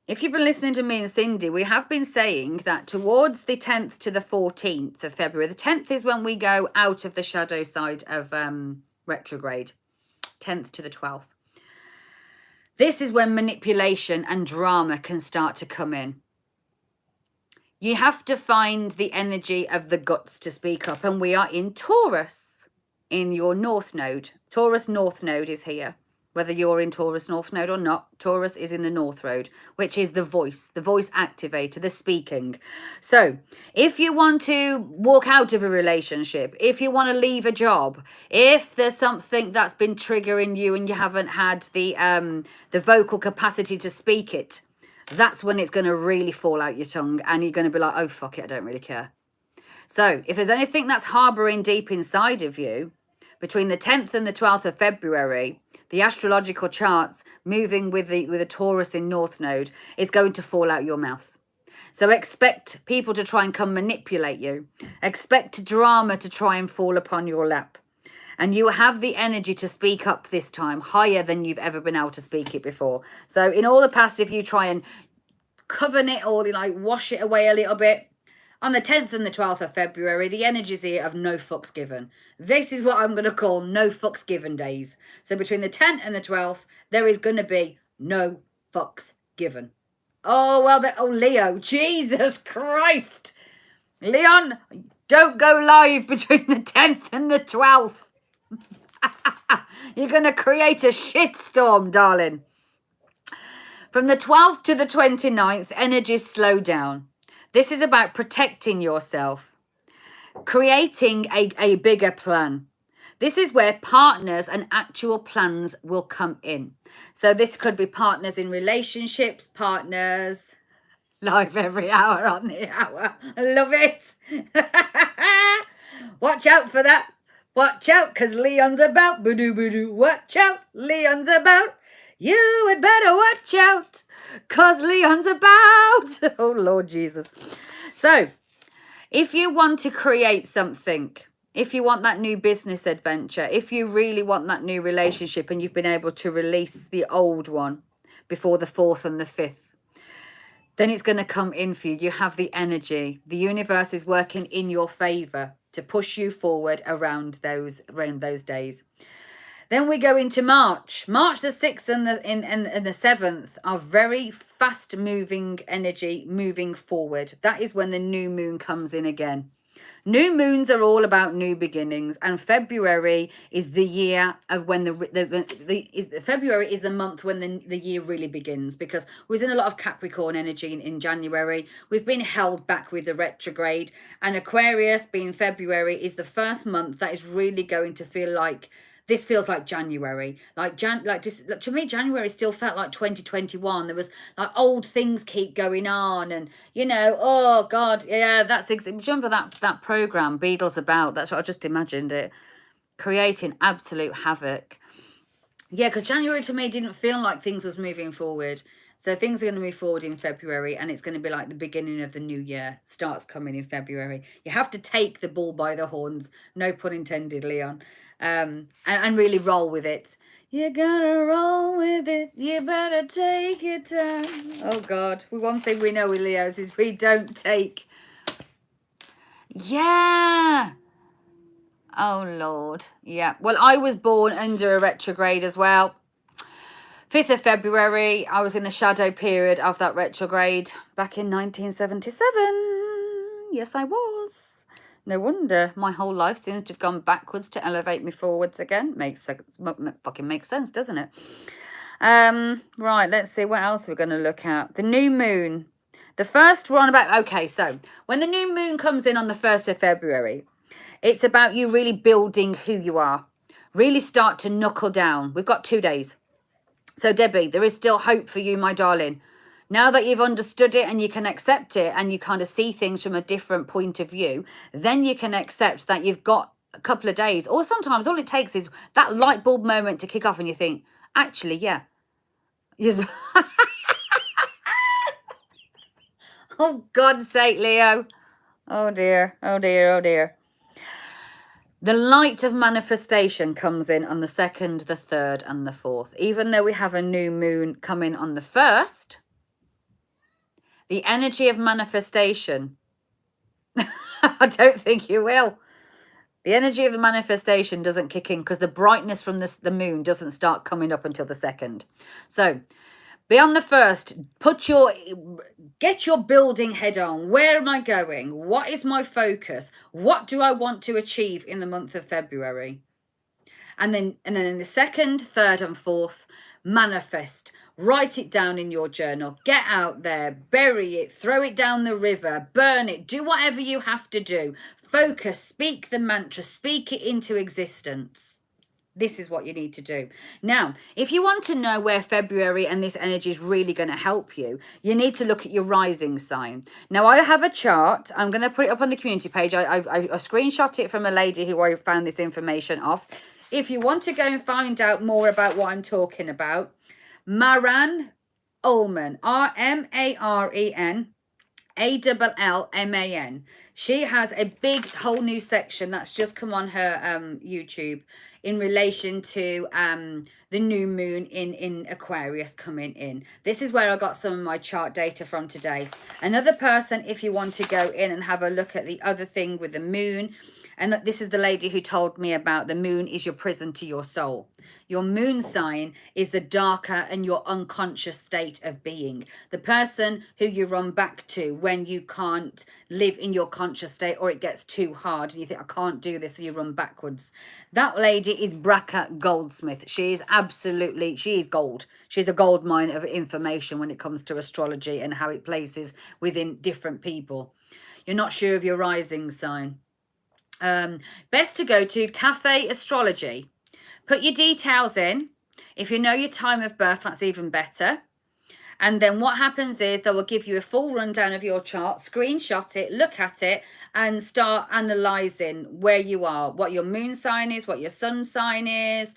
if you've been listening to me and Cindy, we have been saying that towards the 10th to the 14th of February, the 10th is when we go out of the shadow side of retrograde, 10th to the 12th. This is when manipulation and drama can start to come in. You have to find the energy of the guts to speak up. And we are in Taurus in your North Node. Taurus North Node is here. Whether you're in Taurus North Node or not, Taurus is in the North Node, which is the voice activator, the speaking. So if you want to walk out of a relationship, if you want to leave a job, if there's something that's been triggering you and you haven't had the vocal capacity to speak it, that's when it's going to really fall out your tongue and you're going to be like, oh, fuck it, I don't really care. So if there's anything that's harboring deep inside of you, between the 10th and the 12th of February, the astrological charts moving with the Taurus in North Node is going to fall out your mouth. So expect people to try and come manipulate you. Expect drama to try and fall upon your lap. And you have the energy to speak up this time higher than you've ever been able to speak it before. So in all the past, if you try and coven it or like wash it away a little bit, on the 10th and the 12th of February, the energy's here of no fucks given. This is what I'm going to call no fucks given days. So between the 10th and the 12th, there is going to be no fucks given. Oh, well, oh, Leo, Jesus Christ. Leon, don't go live between the 10th and the 12th. You're going to create a shitstorm, darling. From the 12th to the 29th, energies slow down. This is about protecting yourself, creating a bigger plan. This is where partners and actual plans will come in. So this could be partners in relationships, partners live every hour on the hour. I love it. Watch out for that. Watch out, because Leon's about. Boo-doo. Watch out, Leon's about. You had better watch out, because Leon's about. Oh, Lord Jesus. So, if you want to create something, if you want that new business adventure, if you really want that new relationship and you've been able to release the old one before the 4th and the 5th, then it's going to come in for you. You have the energy. The universe is working in your favor to push you forward around those days. Then we go into March. March the 6th and the 7th are very fast moving energy moving forward. That is when the new moon comes in again. New moons are all about new beginnings, and February is the year of when February is the month when the year really begins, because we're in a lot of Capricorn energy in January. We've been held back with the retrograde, and Aquarius, being February, is the first month that is really going to feel like this feels like January. To me, January still felt like 2021. There was like old things keep going on, and oh God, yeah, that's remember that program Beatles About. That's what I just imagined it, creating absolute havoc. Yeah, because January to me didn't feel like things was moving forward. So things are going to move forward in February, and it's going to be like the beginning of the new year starts coming in February. You have to take the bull by the horns, no pun intended, Leon, and really roll with it. You gotta roll with it. You better take your time. Oh, God. One thing we know with Leos is we don't take. Yeah. Oh, Lord. Yeah. Well, I was born under a retrograde as well. 5th of February, I was in the shadow period of that retrograde back in 1977. Yes, I was. No wonder my whole life seems to have gone backwards to elevate me forwards again. Fucking makes sense, doesn't it? Right, let's see what else we're going to look at. The new moon. The first one about, okay, so when the new moon comes in on the 1st of February, it's about you really building who you are. Really start to knuckle down. We've got 2 days. So, Debbie, there is still hope for you, my darling. Now that you've understood it and you can accept it and you kind of see things from a different point of view, then you can accept that you've got a couple of days. Or sometimes all it takes is that light bulb moment to kick off and you think, actually, yeah. Yes. Oh, God's sake, Leo. Oh, dear. Oh, dear. Oh, dear. The light of manifestation comes in on the 2nd, the 3rd, and the 4th. Even though we have a new moon coming on the 1st, the energy of manifestation, I don't think you will. The energy of the manifestation doesn't kick in because the brightness from the moon doesn't start coming up until the 2nd. So, beyond the 1st, get your building head on. Where am I going? What is my focus? What do I want to achieve in the month of February? And then in the 2nd, 3rd, and 4th, manifest. Write it down in your journal. Get out there, bury it, throw it down the river, burn it, do whatever you have to do. Focus, speak the mantra, speak it into existence. This is what you need to do. Now, if you want to know where February and this energy is really going to help you, you need to look at your rising sign. Now, I have a chart. I'm going to put it up on the community page. I screenshot it from a lady who I found this information off. if you want to go and find out more about what I'm talking about, Maran Ullman, Rmaren Allman. She has a big whole new section that's just come on her YouTube in relation to the new moon in Aquarius coming in. This is where I got some of my chart data from today. Another person, if you want to go in and have a look at the other thing with the moon, and this is the lady who told me about the moon is your prison to your soul. Your moon sign is the darker and your unconscious state of being. The person who you run back to when you can't live in your conscious state or it gets too hard and you think, I can't do this, so you run backwards. That lady is Braca Goldsmith. She is absolutely, she is gold. She's a gold mine of information when it comes to astrology and how it places within different people. You're not sure of your rising sign. Best to go to Cafe Astrology. Put your details in. If you know your time of birth, that's even better. And then what happens is they will give you a full rundown of your chart, screenshot it, look at it, and start analysing where you are, what your moon sign is, what your sun sign is,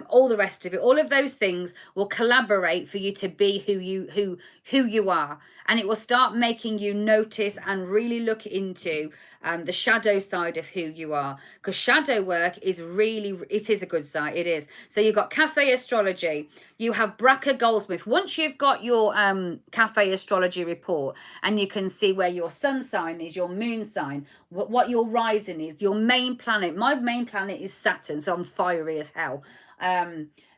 all the rest of it. All of those things will collaborate for you to be who you are. And it will start making you notice and really look into the shadow side of who you are. Because shadow work is really, it is a good side. It is. So you've got Cafe Astrology. You have Braca Goldsmith. Once you've got your Cafe Astrology report and you can see where your sun sign is, your moon sign, what your rising is, your main planet. My main planet is Saturn, so I'm fiery as hell.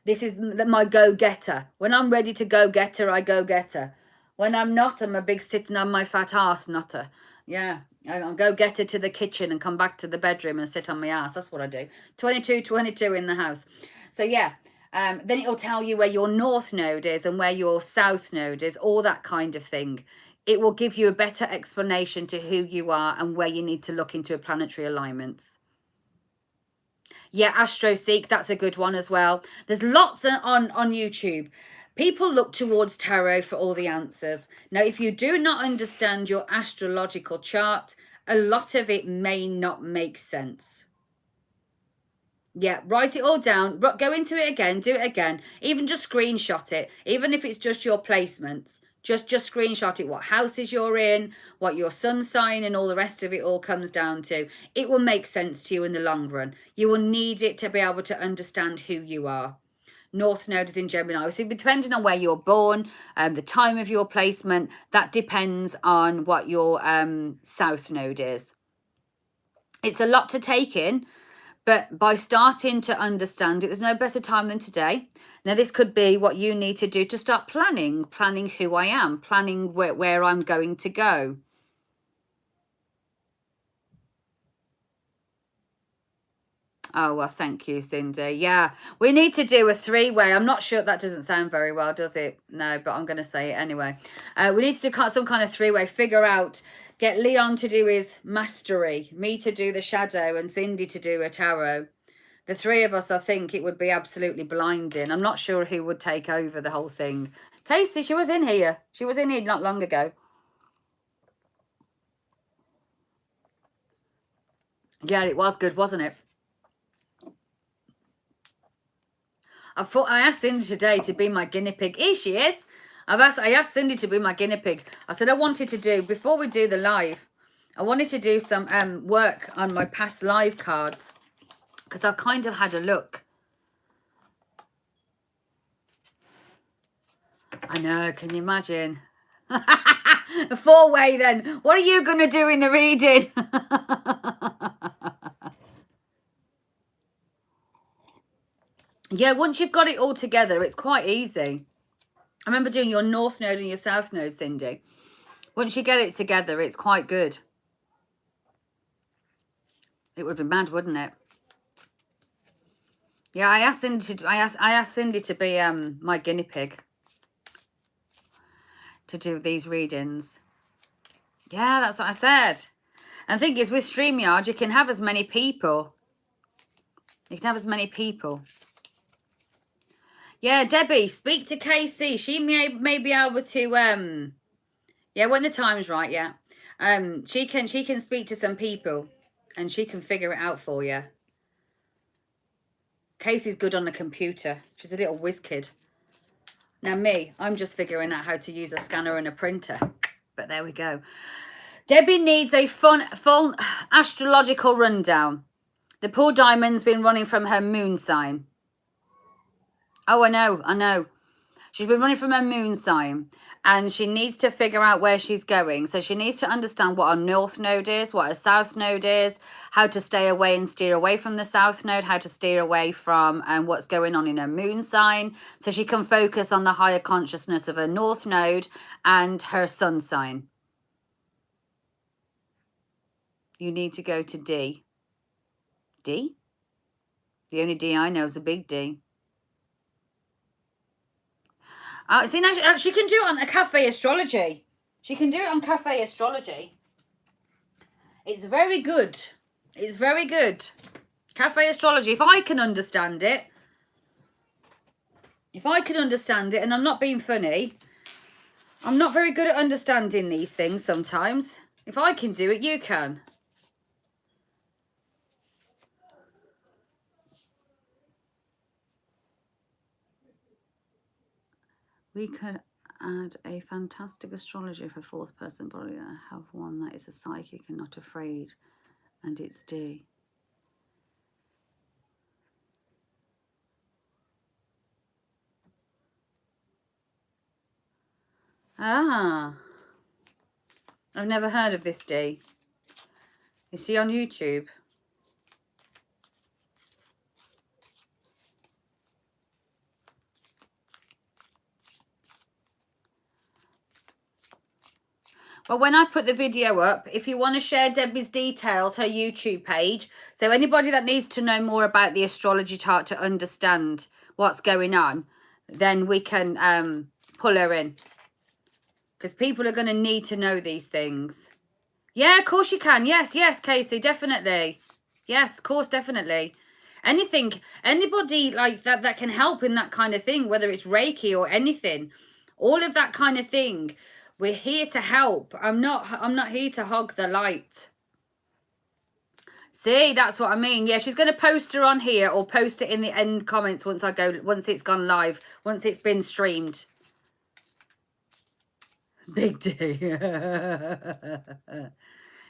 This is my go-getter. When I'm ready to go-getter, I go-getter. When I'm not, I'm a big sitting on my fat ass nutter. Yeah, I'll go get her to the kitchen and come back to the bedroom and sit on my ass. That's what I do. 22 in the house. So yeah, then it'll tell you where your north node is and where your south node is, all that kind of thing. It will give you a better explanation to who you are and where you need to look into planetary alignments. Yeah, AstroSeek, that's a good one as well. There's lots on YouTube. People look towards tarot for all the answers. Now, if you do not understand your astrological chart, a lot of it may not make sense. Yeah, write it all down, go into it again, do it again, even just screenshot it, even if it's just your placements. Just screenshot it, what houses you're in, what your sun sign and all the rest of it all comes down to. It will make sense to you in the long run. You will need it to be able to understand who you are. North node is in Gemini. So depending on where you're born, the time of your placement, that depends on what your south node is. It's a lot to take in. But by starting to understand it, there's no better time than today. Now, this could be what you need to do to start planning who I am, planning where I'm going to go. Oh, well, thank you, Cindy. Yeah, we need to do a three-way. I'm not sure, that doesn't sound very well, does it? No, but I'm going to say it anyway. We need to do some kind of three-way, figure out, get Leon to do his mastery, me to do the shadow, and Cindy to do a tarot. The three of us, I think it would be absolutely blinding. I'm not sure who would take over the whole thing. Casey, she was in here. She was in here not long ago. Yeah, it was good, wasn't it? I asked Cindy today to be my guinea pig. Here she is. I asked Cindy to be my guinea pig. I said I wanted to do, before we do the live, I wanted to do some work on my past live cards. Because I kind of had a look. I know, can you imagine? A four-way then. What are you going to do in the reading? Yeah, once you've got it all together, it's quite easy. I remember doing your north node and your south node, Cindy. Once you get it together, it's quite good. It would be mad, wouldn't it? Yeah, I asked Cindy to be my guinea pig to do these readings. Yeah, that's what I said. And the thing is, with StreamYard, you can have as many people. You can have as many people. Yeah, Debbie, speak to Casey. She may be able to yeah, when the time's right, yeah. She can speak to some people and she can figure it out for you. Casey's good on the computer. She's a little whiz kid. Now me, I'm just figuring out how to use a scanner and a printer. But there we go. Debbie needs a full astrological rundown. The poor diamond's been running from her moon sign. Oh, I know. She's been running from her moon sign. And she needs to figure out where she's going. So she needs to understand what her north node is, what her south node is, how to stay away and steer away from the south node, how to steer away from what's going on in her moon sign. So she can focus on the higher consciousness of her north node and her sun sign. You need to go to D. D? The only D I know is a big D. See, now she can do it on a cafe astrology. She can do it on cafe astrology. It's very good. It's very good. Cafe astrology, if I can understand it, and I'm not being funny, I'm not very good at understanding these things sometimes. If I can do it, you can. We could add a fantastic astrologer for fourth person body. I have one that is a psychic and not afraid, and it's D. Ah, I've never heard of this D. Is she on YouTube? Well, when I put the video up, if you want to share Debbie's details, her YouTube page, so anybody that needs to know more about the astrology chart to understand what's going on, then we can pull her in. Because people are going to need to know these things. Yeah, of course you can. Yes, Casey, definitely. Yes, of course, definitely. Anything, anybody like that can help in that kind of thing, whether it's Reiki or anything, all of that kind of thing. We're here to help. I'm not here to hog the light. See, that's what I mean. Yeah, she's going to post her on here or post it in the end comments once it's gone live, once it's been streamed. Big D.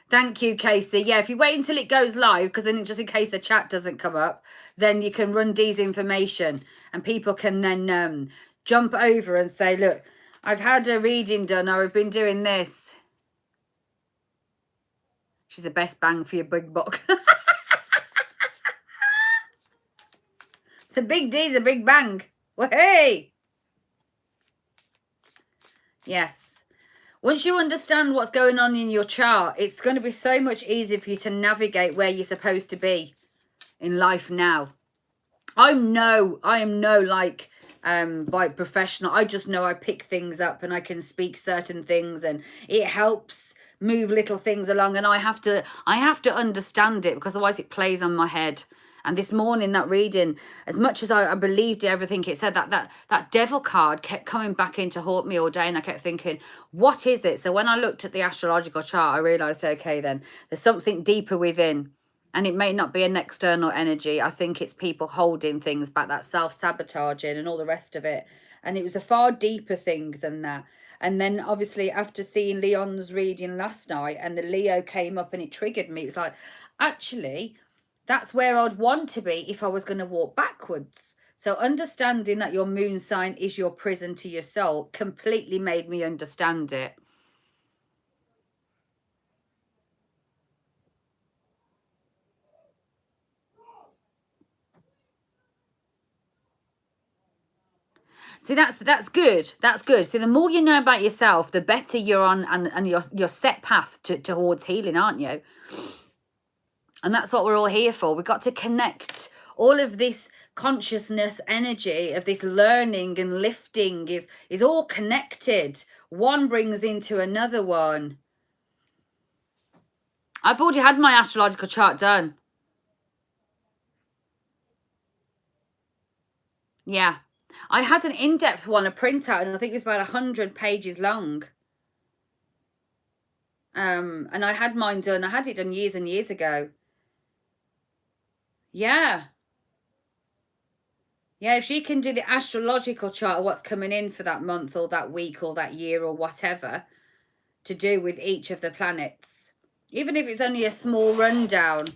Thank you, Casey. Yeah, if you wait until it goes live, because then just in case the chat doesn't come up, then you can run Dee's information and people can then jump over and say, look, I've had a reading done or I've been doing this. She's the best bang for your big buck. The big D's a big bang. Well, hey. Yes. Once you understand what's going on in your chart, it's going to be so much easier for you to navigate where you're supposed to be in life now. I am no like by professional. I just know I pick things up and I can speak certain things and it helps move little things along, and I have to understand it, because otherwise it plays on my head. And this morning, that reading, as much as I believed everything it said, that devil card kept coming back in to haunt me all day, and I kept thinking, what is it? So when I looked at the astrological chart, I realised, okay, then there's something deeper within. And it may not be an external energy. I think it's people holding things back, that self-sabotaging and all the rest of it. And it was a far deeper thing than that. And then obviously after seeing Leon's reading last night and the Leo came up and it triggered me, it was like, actually, that's where I'd want to be if I was going to walk backwards. So understanding that your moon sign is your prison to your soul completely made me understand it. See, that's good. That's good. See, the more you know about yourself, the better you're on and your set path towards healing, aren't you? And that's what we're all here for. We've got to connect all of this consciousness energy of this learning and lifting is all connected. One brings into another one. I've already had my astrological chart done. Yeah. I had an in-depth one, a printout, and I think it was about 100 pages long. And I had mine done. I had it done years and years ago. Yeah. Yeah, if she can do the astrological chart of what's coming in for that month or that week or that year or whatever to do with each of the planets, even if it's only a small rundown,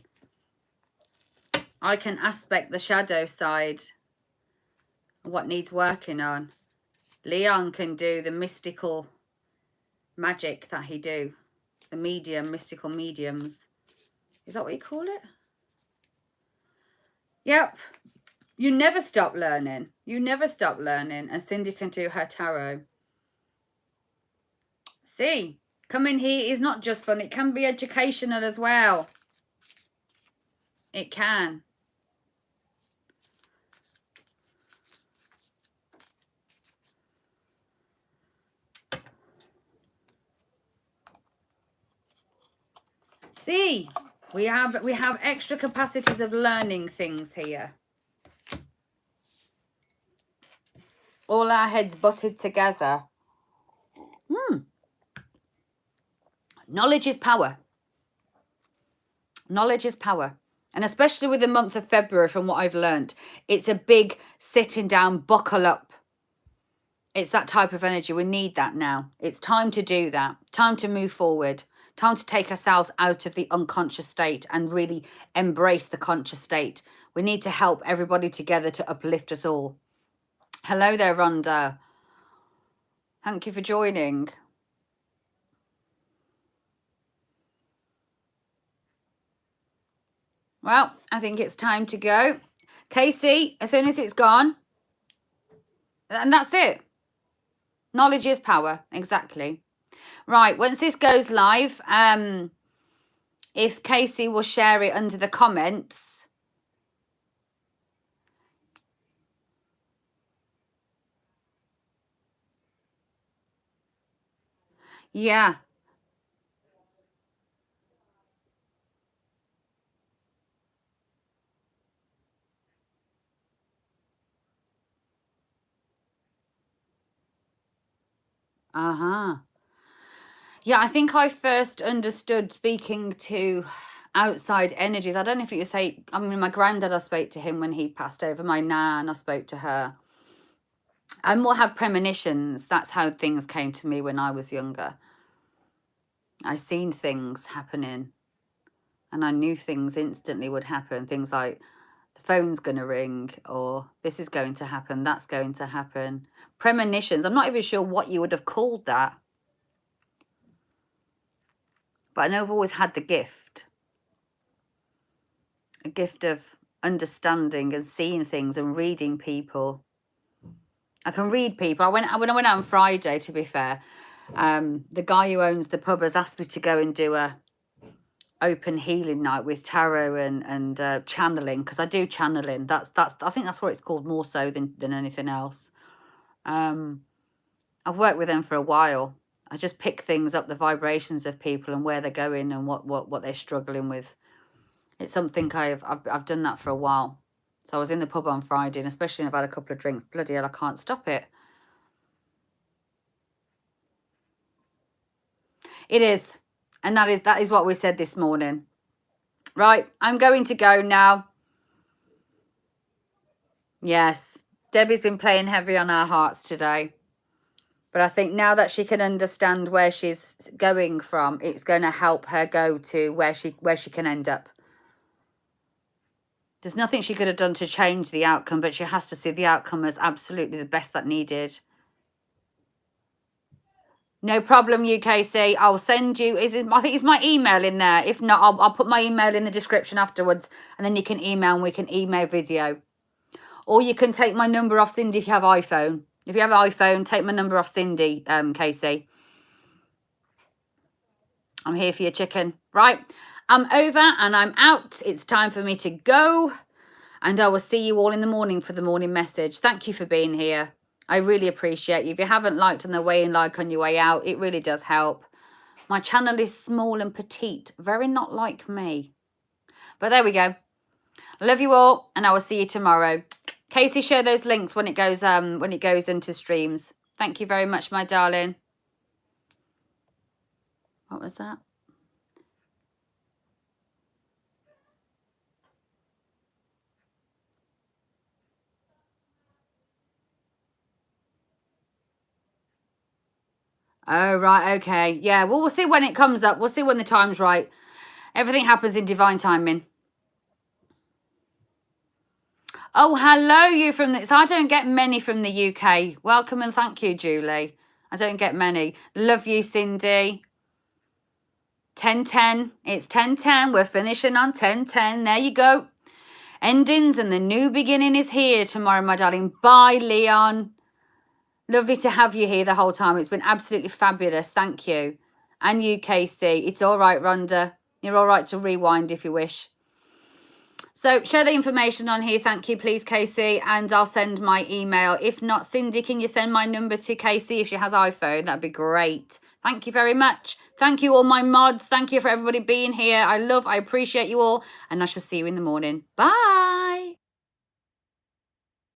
I can aspect the shadow side, what needs working on. Leon can do the mystical magic that he do, the medium, mystical mediums. Is that what you call it? Yep. You never stop learning. You never stop learning. And Cindy can do her tarot. See, coming here is not just fun. It can be educational as well. It can. See, we have extra capacities of learning things here. All our heads butted together. Knowledge is power. Knowledge is power. And especially with the month of February, from what I've learned, it's a big sitting down, buckle up. It's that type of energy. We need that now. It's time to do that. Time to move forward. Time to take ourselves out of the unconscious state and really embrace the conscious state. We need to help everybody together to uplift us all. Hello there, Rhonda. Thank you for joining. Well, I think it's time to go. Casey, as soon as it's gone, and that's it. Knowledge is power. Exactly. Right. Once this goes live, if Casey will share it under the comments. Yeah. Uh-huh. Yeah, I think I first understood speaking to outside energies. I don't know if you say, I mean, my granddad, I spoke to him when he passed over. My nan, I spoke to her. I more have premonitions. That's how things came to me when I was younger. I seen things happening and I knew things instantly would happen. Things like the phone's going to ring or this is going to happen, that's going to happen. Premonitions. I'm not even sure what you would have called that. But I know I've always had the gift. A gift of understanding and seeing things and reading people. I can read people. When I went out on Friday, to be fair, the guy who owns the pub has asked me to go and do a open healing night with tarot and channeling, because I do channeling. That's I think that's what it's called more so than anything else. I've worked with them for a while. I just pick things up, the vibrations of people and where they're going and what they're struggling with. It's something I've done that for a while. So I was in the pub on Friday, and especially when I've had a couple of drinks, bloody hell, I can't stop it. It is. And that is what we said this morning. Right, I'm going to go now. Yes, Debbie's been playing heavy on our hearts today. But I think now that she can understand where she's going from, it's going to help her go to where she can end up. There's nothing she could have done to change the outcome, but she has to see the outcome as absolutely the best that needed. No problem, UKC. I'll send you. I think it's my email in there. If not, I'll put my email in the description afterwards, and then you can email and we can email video. Or you can take my number off Cindy if you have iPhone. If you have an iPhone, take my number off Cindy, Casey. I'm here for your chicken. Right, I'm over and I'm out. It's time for me to go. And I will see you all in the morning for the morning message. Thank you for being here. I really appreciate you. If you haven't liked on the way in, like on your way out, it really does help. My channel is small and petite, very not like me. But there we go. Love you all, and I will see you tomorrow. Casey, share those links when it goes into streams. Thank you very much, my darling. What was that? Oh, right. Okay. Yeah. Well, we'll see when it comes up. We'll see when the time's right. Everything happens in divine timing. Oh, hello, you from the... So I don't get many from the UK. Welcome and thank you, Julie. I don't get many. Love you, Cindy. 10:10. It's 10:10. We're finishing on 10:10. There you go. Endings and the new beginning is here tomorrow, my darling. Bye, Leon. Lovely to have you here the whole time. It's been absolutely fabulous. Thank you. And you, Casey. It's all right, Rhonda. You're all right to rewind if you wish. So share the information on here. Thank you, please, Casey. And I'll send my email. If not, Cindy, can you send my number to Casey if she has iPhone? That'd be great. Thank you very much. Thank you, all my mods. Thank you for everybody being here. I appreciate you all. And I shall see you in the morning. Bye.